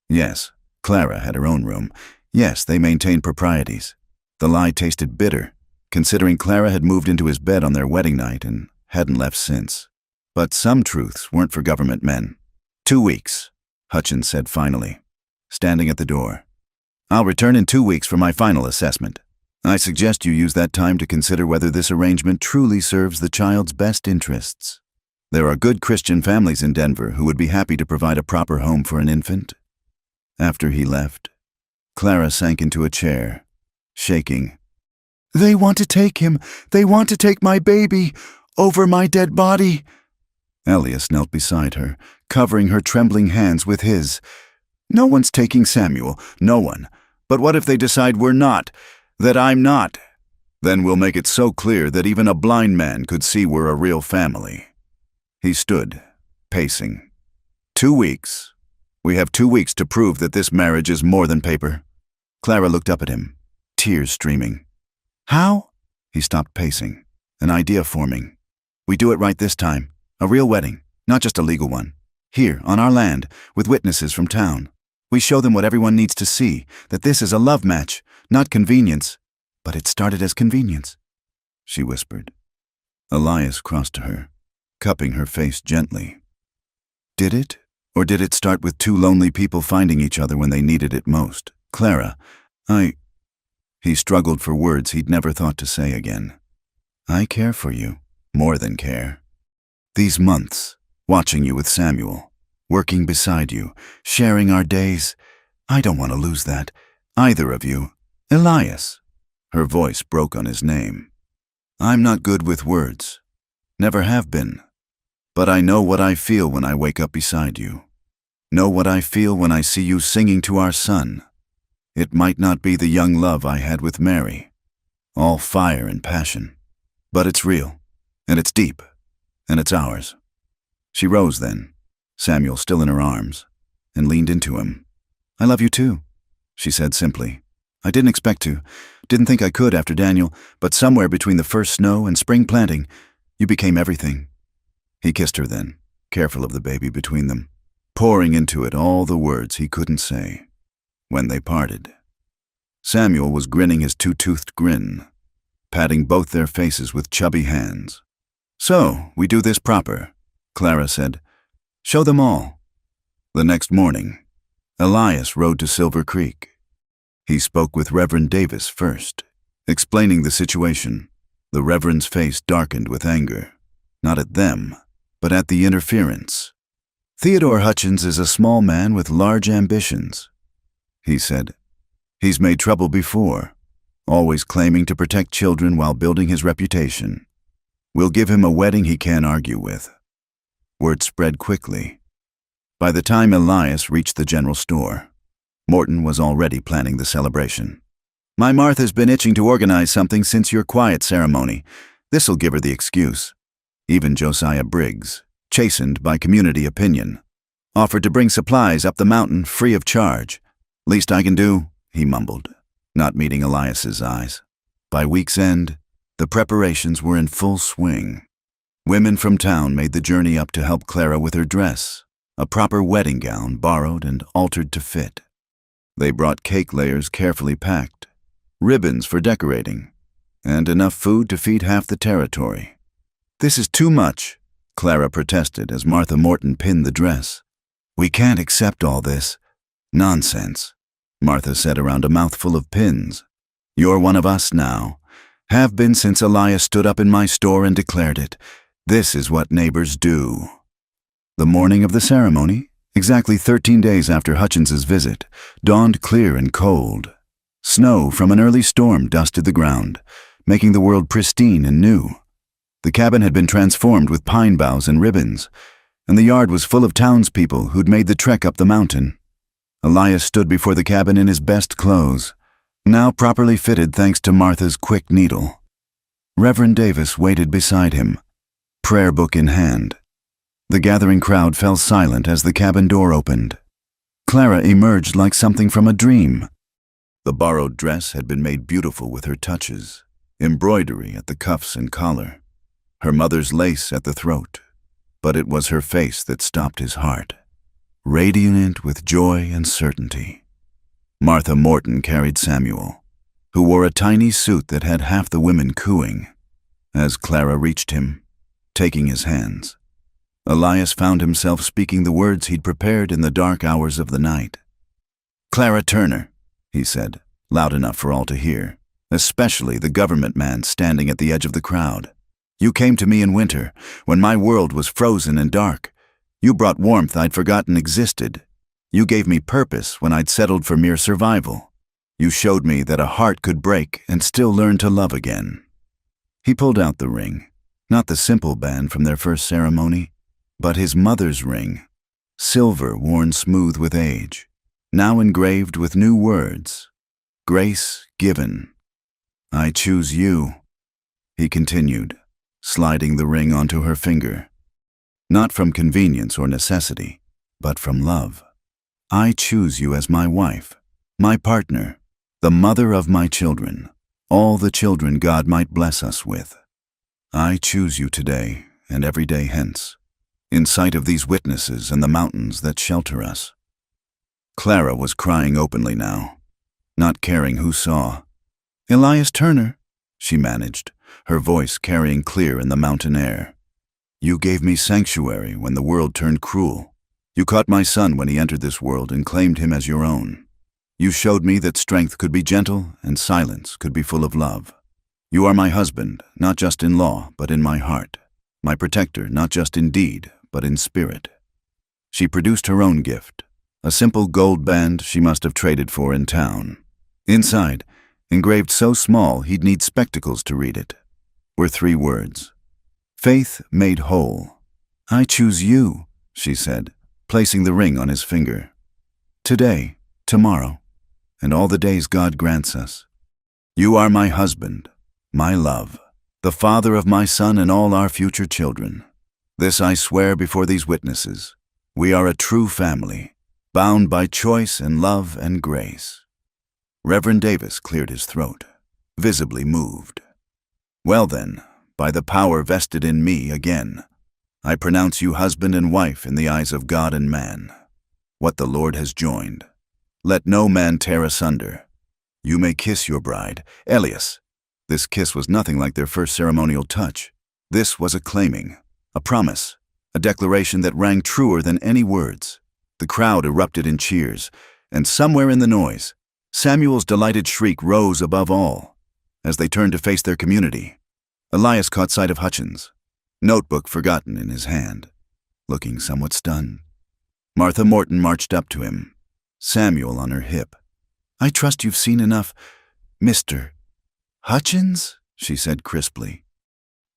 Yes, Clara had her own room. Yes, they maintained proprieties. The lie tasted bitter, considering Clara had moved into his bed on their wedding night and hadn't left since. But some truths weren't for government men. 2 weeks, Hutchins said finally, standing at the door. "I'll return in 2 weeks for my final assessment. I suggest you use that time to consider whether this arrangement truly serves the child's best interests. There are good Christian families in Denver who would be happy to provide a proper home for an infant." After he left, Clara sank into a chair, shaking. "They want to take him. They want to take my baby over my dead body." Elias knelt beside her, covering her trembling hands with his. "No one's taking Samuel, no one. But what if they decide we're not, that I'm not? Then we'll make it so clear that even a blind man could see we're a real family." He stood, pacing. 2 weeks. We have 2 weeks to prove that this marriage is more than paper. Clara looked up at him, tears streaming. "How?" He stopped pacing, an idea forming. "We do it right this time. A real wedding, not just a legal one. Here, on our land, with witnesses from town. We show them what everyone needs to see, that this is a love match, not convenience. But it started as convenience," she whispered. Elias crossed to her, cupping her face gently. "Did it? Or did it start with 2 lonely people finding each other when they needed it most? Clara, He struggled for words he'd never thought to say again. "I care for you, more than care. These months, watching you with Samuel, working beside you, sharing our days, I don't want to lose that. Either of you. Elias." Her voice broke on his name. "I'm not good with words. Never have been. But I know what I feel when I wake up beside you. Know what I feel when I see you singing to our son. It might not be the young love I had with Mary, all fire and passion. But it's real, and it's deep, and it's ours." She rose then, Samuel still in her arms, and leaned into him. "I love you too," she said simply. "I didn't expect to, didn't think I could after Daniel, but somewhere between the first snow and spring planting, you became everything." He kissed her then, careful of the baby between them, pouring into it all the words he couldn't say. When they parted, Samuel was grinning his 2-toothed grin, patting both their faces with chubby hands. "So, we do this proper," Clara said. "Show them all." The next morning, Elias rode to Silver Creek. He spoke with Reverend Davis first, explaining the situation. The Reverend's face darkened with anger, not at them, but at the interference. "Theodore Hutchins is a small man with large ambitions," he said. "He's made trouble before, always claiming to protect children while building his reputation. We'll give him a wedding he can't argue with." Word spread quickly. By the time Elias reached the general store, Morton was already planning the celebration. "My Martha's been itching to organize something since your quiet ceremony. This'll give her the excuse." Even Josiah Briggs, chastened by community opinion, offered to bring supplies up the mountain free of charge. "Least I can do," he mumbled, not meeting Elias's eyes. By week's end, the preparations were in full swing. Women from town made the journey up to help Clara with her dress, a proper wedding gown borrowed and altered to fit. They brought cake layers carefully packed, ribbons for decorating, and enough food to feed half the territory. "This is too much," Clara protested as Martha Morton pinned the dress. "We can't accept all this." "Nonsense," Martha said around a mouthful of pins. "You're one of us now. Have been since Elias stood up in my store and declared it. This is what neighbors do." The morning of the ceremony, exactly 13 days after Hutchins's visit, dawned clear and cold. Snow from an early storm dusted the ground, making the world pristine and new. The cabin had been transformed with pine boughs and ribbons, and the yard was full of townspeople who'd made the trek up the mountain. Elias stood before the cabin in his best clothes, now properly fitted thanks to Martha's quick needle. Reverend Davis waited beside him, prayer book in hand. The gathering crowd fell silent as the cabin door opened. Clara emerged like something from a dream. The borrowed dress had been made beautiful with her touches, embroidery at the cuffs and collar, her mother's lace at the throat. But it was her face that stopped his heart, radiant with joy and certainty. Martha Morton carried Samuel, who wore a tiny suit that had half the women cooing. As Clara reached him, taking his hands, Elias found himself speaking the words he'd prepared in the dark hours of the night. "Clara Turner," he said, loud enough for all to hear, especially the government man standing at the edge of the crowd. "You came to me in winter, when my world was frozen and dark. You brought warmth I'd forgotten existed. You gave me purpose when I'd settled for mere survival. You showed me that a heart could break and still learn to love again." He pulled out the ring, not the simple band from their first ceremony, but his mother's ring, silver worn smooth with age, now engraved with new words. "Grace given. I choose you," he continued, sliding the ring onto her finger. "Not from convenience or necessity, but from love. I choose you as my wife, my partner, the mother of my children, all the children God might bless us with. I choose you today and every day hence, in sight of these witnesses and the mountains that shelter us." Clara was crying openly now, not caring who saw. "Elias Turner," she managed, her voice carrying clear in the mountain air. "You gave me sanctuary when the world turned cruel. You caught my son when he entered this world and claimed him as your own. You showed me that strength could be gentle and silence could be full of love. You are my husband, not just in law, but in my heart. My protector, not just in deed, but in spirit." She produced her own gift, a simple gold band she must have traded for in town. Inside, engraved so small he'd need spectacles to read it, were 3 words. "Faith made whole." "I choose you," she said, placing the ring on his finger. "Today, tomorrow, and all the days God grants us. You are my husband, my love, the father of my son and all our future children. This I swear before these witnesses. We are a true family, bound by choice and love and grace." Reverend Davis cleared his throat, visibly moved. "Well then, by the power vested in me again, I pronounce you husband and wife in the eyes of God and man. What the Lord has joined, let no man tear asunder. You may kiss your bride, Elias." This kiss was nothing like their first ceremonial touch. This was a claiming, a promise, a declaration that rang truer than any words. The crowd erupted in cheers, and somewhere in the noise, Samuel's delighted shriek rose above all. As they turned to face their community, Elias caught sight of Hutchins, notebook forgotten in his hand, looking somewhat stunned. Martha Morton marched up to him, Samuel on her hip. "I trust you've seen enough, Mr. Hutchins," she said crisply.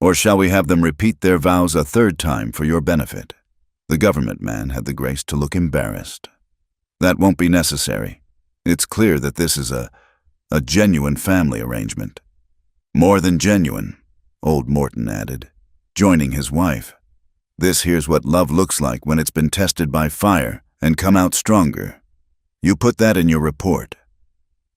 "Or shall we have them repeat their vows a 3rd time for your benefit?" The government man had the grace to look embarrassed. "That won't be necessary. It's clear that this is a genuine family arrangement." "More than genuine," old Morton added, joining his wife. "This here's what love looks like when it's been tested by fire and come out stronger. You put that in your report."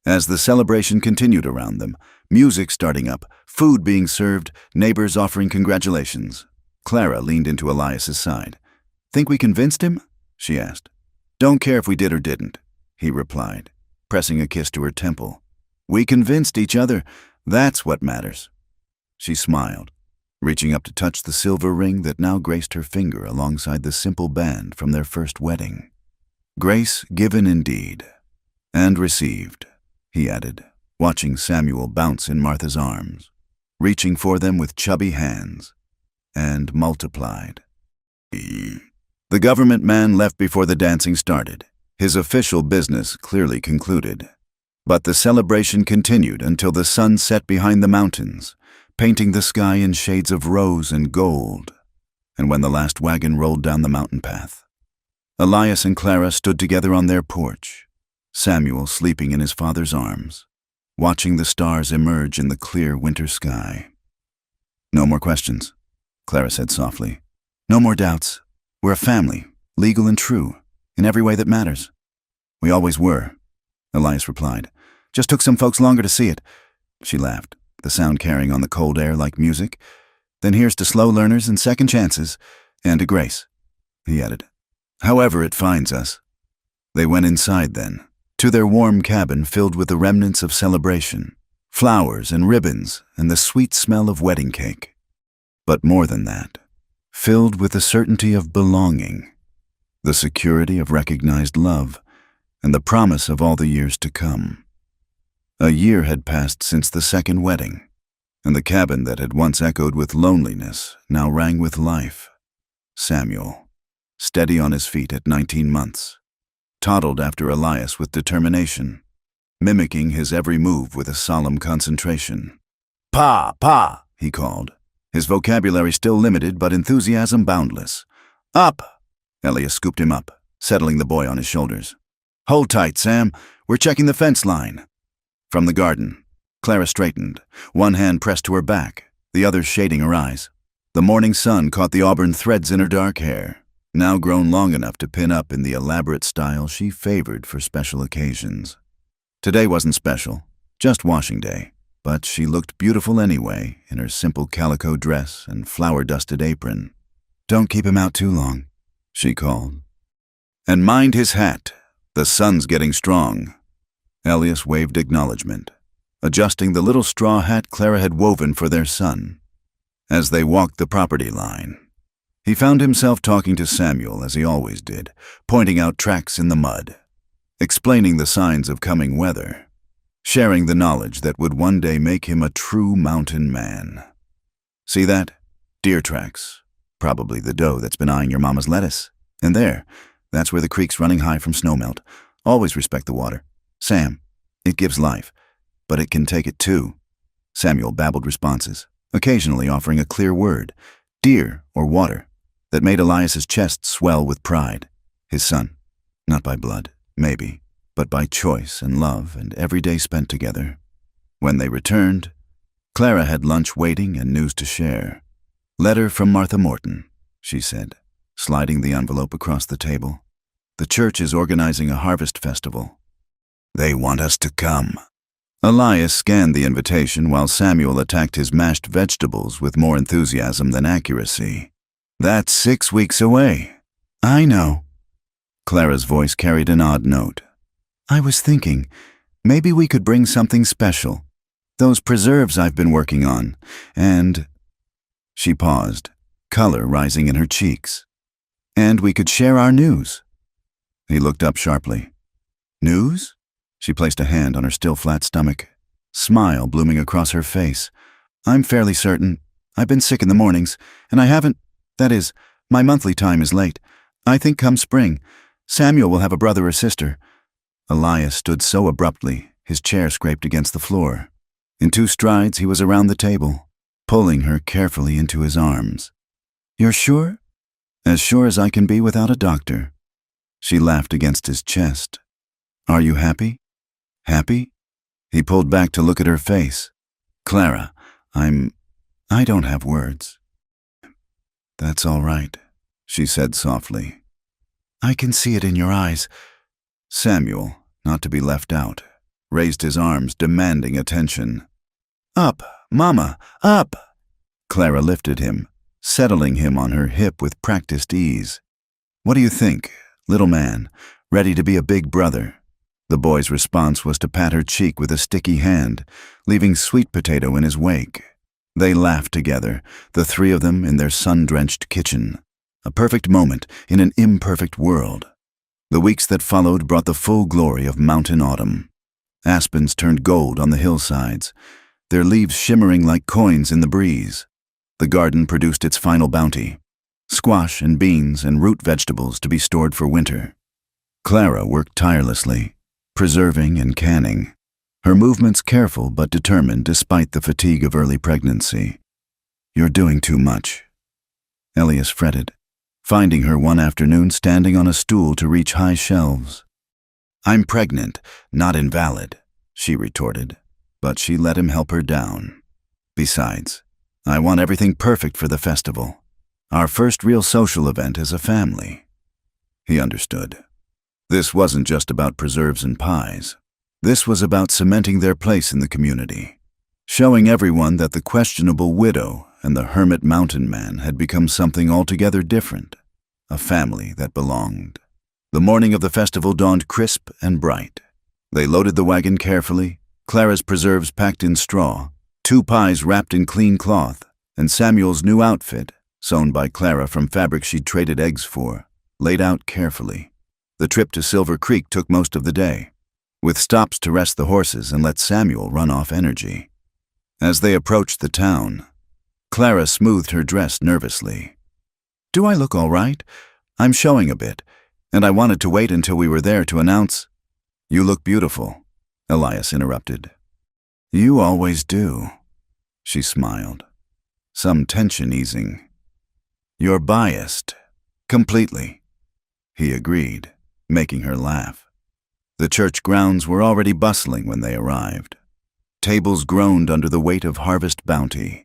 As the celebration continued around them, music starting up, food being served, neighbors offering congratulations, Clara leaned into Elias's side. "Think we convinced him?" she asked. "Don't care if we did or didn't," he replied, pressing a kiss to her temple. "We convinced each other. That's what matters." She smiled, reaching up to touch the silver ring that now graced her finger alongside the simple band from their first wedding. "Grace given indeed, and received," he added, watching Samuel bounce in Martha's arms, reaching for them with chubby hands, and multiplied. The government man left before the dancing started, his official business clearly concluded. But the celebration continued until the sun set behind the mountains, painting the sky in shades of rose and gold, and when the last wagon rolled down the mountain path, Elias and Clara stood together on their porch, Samuel sleeping in his father's arms, watching the stars emerge in the clear winter sky. "No more questions," Clara said softly. "No more doubts. We're a family, legal and true, in every way that matters." "We always were," Elias replied. "Just took some folks longer to see it." She laughed, the sound carrying on the cold air like music. "Then here's to slow learners and second chances, and to grace," he added. "However it finds us." They went inside then, to their warm cabin filled with the remnants of celebration, flowers and ribbons and the sweet smell of wedding cake. But more than that, filled with the certainty of belonging, the security of recognized love, and the promise of all the years to come. A year had passed since the second wedding, and the cabin that had once echoed with loneliness now rang with life. Samuel, steady on his feet at 19 months, toddled after Elias with determination, mimicking his every move with a solemn concentration. "Pa, Pa," he called, his vocabulary still limited but enthusiasm boundless. "Up!" Elias scooped him up, settling the boy on his shoulders. "Hold tight, Sam. We're checking the fence line." From the garden, Clara straightened, one hand pressed to her back, the other shading her eyes. The morning sun caught the auburn threads in her dark hair, now grown long enough to pin up in the elaborate style she favored for special occasions. Today wasn't special, just washing day, but she looked beautiful anyway in her simple calico dress and flour-dusted apron. "Don't keep him out too long," she called. "And mind his hat. The sun's getting strong." Elias waved acknowledgement, adjusting the little straw hat Clara had woven for their son. As they walked the property line, he found himself talking to Samuel as he always did, pointing out tracks in the mud, explaining the signs of coming weather, sharing the knowledge that would one day make him a true mountain man. "See that? Deer tracks. Probably the doe that's been eyeing your mama's lettuce. And there, that's where the creek's running high from snowmelt. Always respect the water. Sam, it gives life, but it can take it too." Samuel babbled responses, occasionally offering a clear word, deer or water, that made Elias's chest swell with pride. His son, not by blood, maybe, but by choice and love and every day spent together. When they returned, Clara had lunch waiting and news to share. "Letter from Martha Morton," she said, sliding the envelope across the table. "The church is organizing a harvest festival. They want us to come." Elias scanned the invitation while Samuel attacked his mashed vegetables with more enthusiasm than accuracy. "That's 6 weeks away." "I know." Clara's voice carried an odd note. "I was thinking, maybe we could bring something special. Those preserves I've been working on, and—" She paused, color rising in her cheeks. "And we could share our news." He looked up sharply. "News?" She placed a hand on her still flat stomach, smile blooming across her face. "I'm fairly certain. I've been sick in the mornings, and I haven't— that is, my monthly time is late. I think come spring, Samuel will have a brother or sister." Elias stood so abruptly, his chair scraped against the floor. In 2 strides, he was around the table, pulling her carefully into his arms. "You're sure?" "As sure as I can be without a doctor." She laughed against his chest. "Are you happy?" "Happy?" He pulled back to look at her face. "Clara, I don't have words." "That's all right," she said softly. "I can see it in your eyes." Samuel, not to be left out, raised his arms, demanding attention. "Up, Mama, up!" Clara lifted him, settling him on her hip with practiced ease. "What do you think, little man, ready to be a big brother?" The boy's response was to pat her cheek with a sticky hand, leaving sweet potato in his wake. They laughed together, the 3 of them in their sun-drenched kitchen. A perfect moment in an imperfect world. The weeks that followed brought the full glory of mountain autumn. Aspens turned gold on the hillsides, their leaves shimmering like coins in the breeze. The garden produced its final bounty, squash and beans and root vegetables to be stored for winter. Clara worked tirelessly, preserving and canning, her movements careful but determined despite the fatigue of early pregnancy. "You're doing too much," Elias fretted, finding her one afternoon standing on a stool to reach high shelves. "I'm pregnant, not invalid," she retorted, but she let him help her down. "Besides, I want everything perfect for the festival. Our first real social event as a family." He understood. This wasn't just about preserves and pies. This was about cementing their place in the community, showing everyone that the questionable widow and the hermit mountain man had become something altogether different, a family that belonged. The morning of the festival dawned crisp and bright. They loaded the wagon carefully, Clara's preserves packed in straw, 2 pies wrapped in clean cloth, and Samuel's new outfit, sewn by Clara from fabric she'd traded eggs for, laid out carefully. The trip to Silver Creek took most of the day, with stops to rest the horses and let Samuel run off energy. As they approached the town, Clara smoothed her dress nervously. "Do I look all right? I'm showing a bit, and I wanted to wait until we were there to announce—" "You look beautiful," Elias interrupted. "You always do." She smiled, some tension easing. "You're biased. Completely." He agreed, making her laugh. The church grounds were already bustling when they arrived. Tables groaned under the weight of harvest bounty.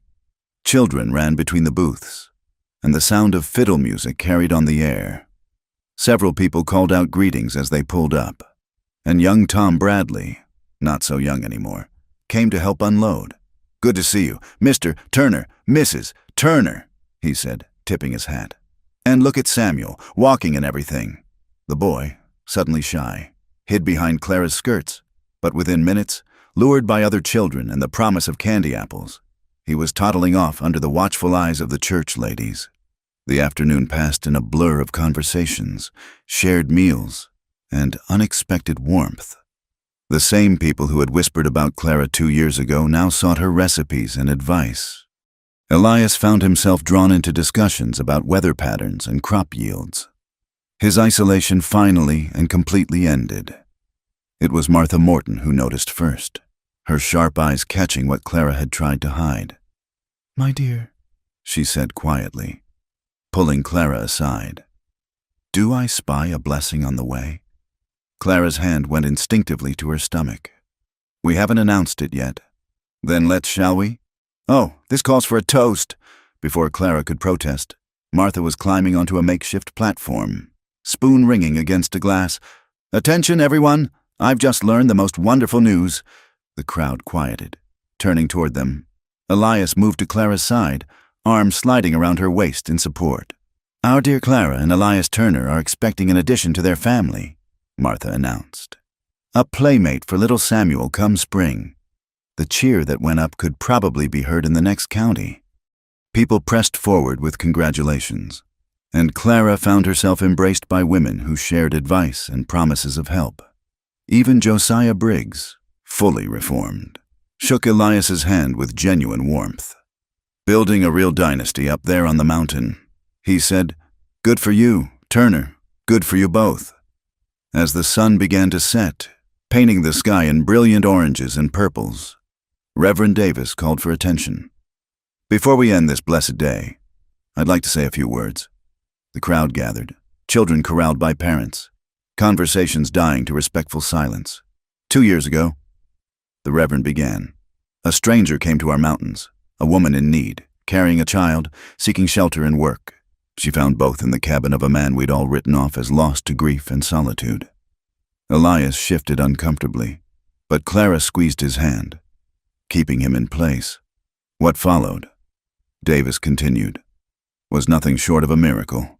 Children ran between the booths, and the sound of fiddle music carried on the air. Several people called out greetings as they pulled up, and young Tom Bradley, not so young anymore, came to help unload. "Good to see you, Mr. Turner, Mrs. Turner," he said, tipping his hat. "And look at Samuel, walking and everything." The boy, suddenly shy, hid behind Clara's skirts, but within minutes, lured by other children and the promise of candy apples, he was toddling off under the watchful eyes of the church ladies. The afternoon passed in a blur of conversations, shared meals, and unexpected warmth. The same people who had whispered about Clara 2 years ago now sought her recipes and advice. Elias found himself drawn into discussions about weather patterns and crop yields. His isolation finally and completely ended. It was Martha Morton who noticed first, her sharp eyes catching what Clara had tried to hide. "My dear," she said quietly, pulling Clara aside. "Do I spy a blessing on the way?" Clara's hand went instinctively to her stomach. "We haven't announced it yet." "Then let's, shall we?" "Oh, this calls for a toast." Before Clara could protest, Martha was climbing onto a makeshift platform, spoon ringing against a glass. "Attention, everyone! I've just learned the most wonderful news." The crowd quieted, turning toward them. Elias moved to Clara's side, arms sliding around her waist in support. "Our dear Clara and Elias Turner are expecting an addition to their family," Martha announced. "A playmate for little Samuel come spring." The cheer that went up could probably be heard in the next county. People pressed forward with congratulations, and Clara found herself embraced by women who shared advice and promises of help. Even Josiah Briggs, fully reformed, shook Elias's hand with genuine warmth. "Building a real dynasty up there on the mountain," he said. "Good for you, Turner. Good for you both." As the sun began to set, painting the sky in brilliant oranges and purples, Reverend Davis called for attention. "Before we end this blessed day, I'd like to say a few words." The crowd gathered, children corralled by parents, conversations dying to respectful silence. 2 years ago, the Reverend began, a stranger came to our mountains, a woman in need, carrying a child, seeking shelter and work. She found both in the cabin of a man we'd all written off as lost to grief and solitude. Elias shifted uncomfortably, but Clara squeezed his hand, keeping him in place. What followed, Davis continued, was nothing short of a miracle.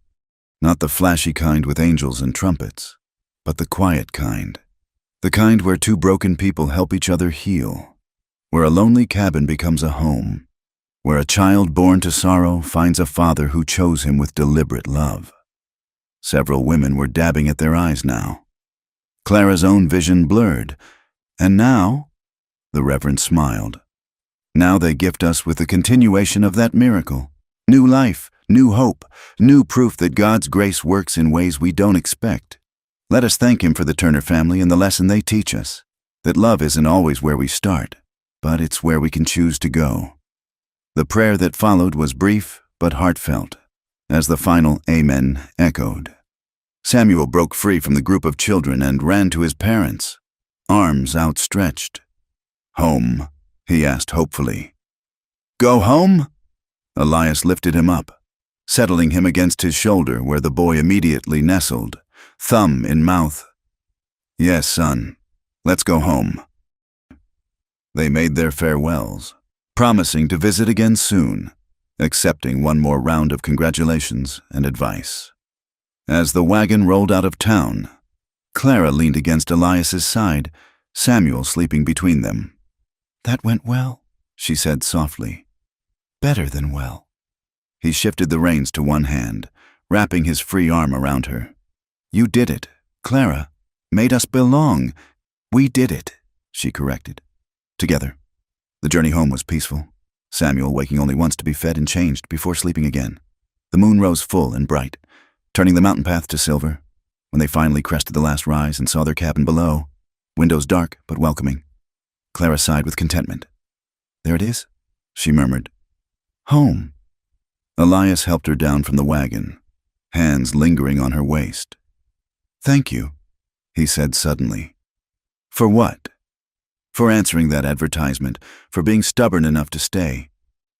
Not the flashy kind with angels and trumpets, but the quiet kind. The kind where 2 broken people help each other heal, where a lonely cabin becomes a home, where a child born to sorrow finds a father who chose him with deliberate love. Several women were dabbing at their eyes now. Clara's own vision blurred, and now, the Reverend smiled. Now they gift us with the continuation of that miracle. New life, new hope, new proof that God's grace works in ways we don't expect. Let us thank Him for the Turner family and the lesson they teach us, that love isn't always where we start, but it's where we can choose to go. The prayer that followed was brief but heartfelt, as the final amen echoed. Samuel broke free from the group of children and ran to his parents, arms outstretched. "Home?" he asked hopefully. "Go home?" Elias lifted him up, settling him against his shoulder where the boy immediately nestled, thumb in mouth. "Yes, son. Let's go home." They made their farewells, promising to visit again soon, accepting one more round of congratulations and advice. As the wagon rolled out of town, Clara leaned against Elias's side, Samuel sleeping between them. "That went well," she said softly. "Better than well." He shifted the reins to one hand, wrapping his free arm around her. "You did it, Clara. Made us belong. We did it," she corrected. Together. The journey home was peaceful, Samuel waking only once to be fed and changed before sleeping again. The moon rose full and bright, turning the mountain path to silver. When they finally crested the last rise and saw their cabin below, windows dark but welcoming, Clara sighed with contentment. "There it is," she murmured. "Home." Elias helped her down from the wagon, hands lingering on her waist. "Thank you," he said suddenly. "For what?" "For answering that advertisement, for being stubborn enough to stay,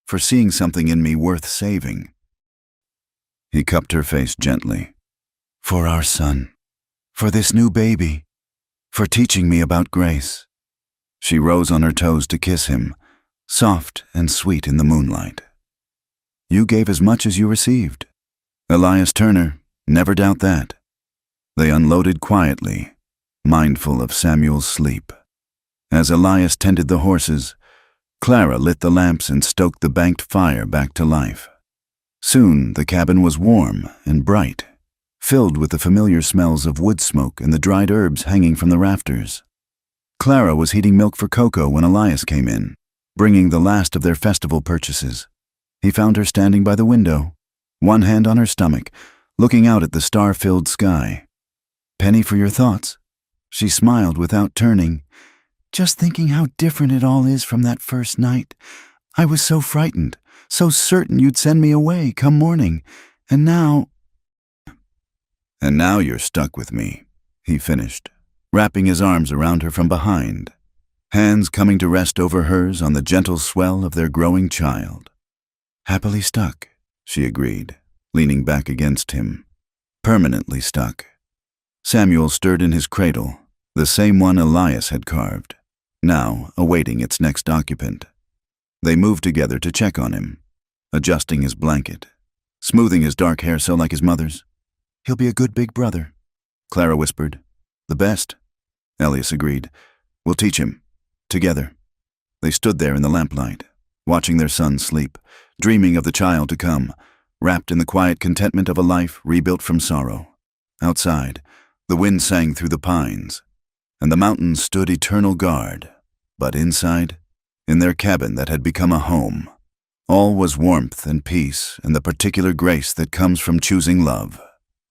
for seeing something in me worth saving." He cupped her face gently. "For our son, for this new baby, for teaching me about grace." She rose on her toes to kiss him, soft and sweet in the moonlight. "You gave as much as you received. Elias Turner, never doubt that." They unloaded quietly, mindful of Samuel's sleep. As Elias tended the horses, Clara lit the lamps and stoked the banked fire back to life. Soon the cabin was warm and bright, filled with the familiar smells of wood smoke and the dried herbs hanging from the rafters. Clara was heating milk for Coco when Elias came in, bringing the last of their festival purchases. He found her standing by the window, one hand on her stomach, looking out at the star-filled sky. "Penny for your thoughts?" She smiled without turning. "Just thinking how different it all is from that first night. I was so frightened, so certain you'd send me away come morning, and now—" "And now you're stuck with me," he finished, wrapping his arms around her from behind, hands coming to rest over hers on the gentle swell of their growing child. "Happily stuck," she agreed, leaning back against him. "Permanently stuck." Samuel stirred in his cradle, the same one Elias had carved, now awaiting its next occupant. They moved together to check on him, adjusting his blanket, smoothing his dark hair so like his mother's. "He'll be a good big brother," Clara whispered. "The best," Elias agreed. "We'll teach him. Together." They stood there in the lamplight, watching their son sleep, dreaming of the child to come, wrapped in the quiet contentment of a life rebuilt from sorrow. Outside, the wind sang through the pines, and the mountains stood eternal guard. But inside, in their cabin that had become a home, all was warmth and peace and the particular grace that comes from choosing love,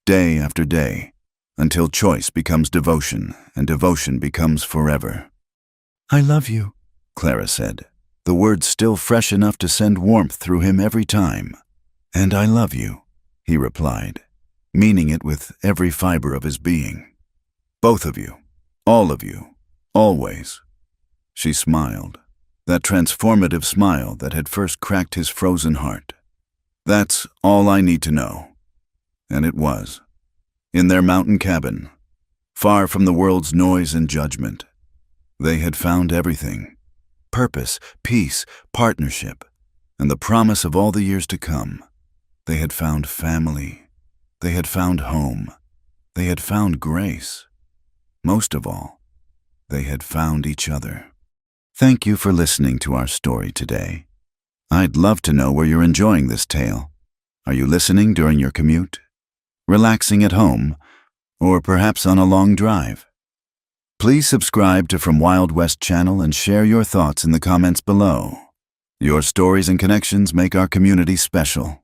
day after day, until choice becomes devotion and devotion becomes forever. "I love you," Clara said, the words still fresh enough to send warmth through him every time. "And I love you," he replied, meaning it with every fiber of his being. "Both of you, all of you, always." She smiled, that transformative smile that had first cracked his frozen heart. "That's all I need to know." And it was. In their mountain cabin, far from the world's noise and judgment, they had found everything: purpose, peace, partnership, and the promise of all the years to come. They had found family. They had found home. They had found grace. Most of all, they had found each other. Thank you for listening to our story today. I'd love to know where you're enjoying this tale. Are you listening during your commute, relaxing at home, or perhaps on a long drive? Please subscribe to From Wild West channel and share your thoughts in the comments below. Your stories and connections make our community special.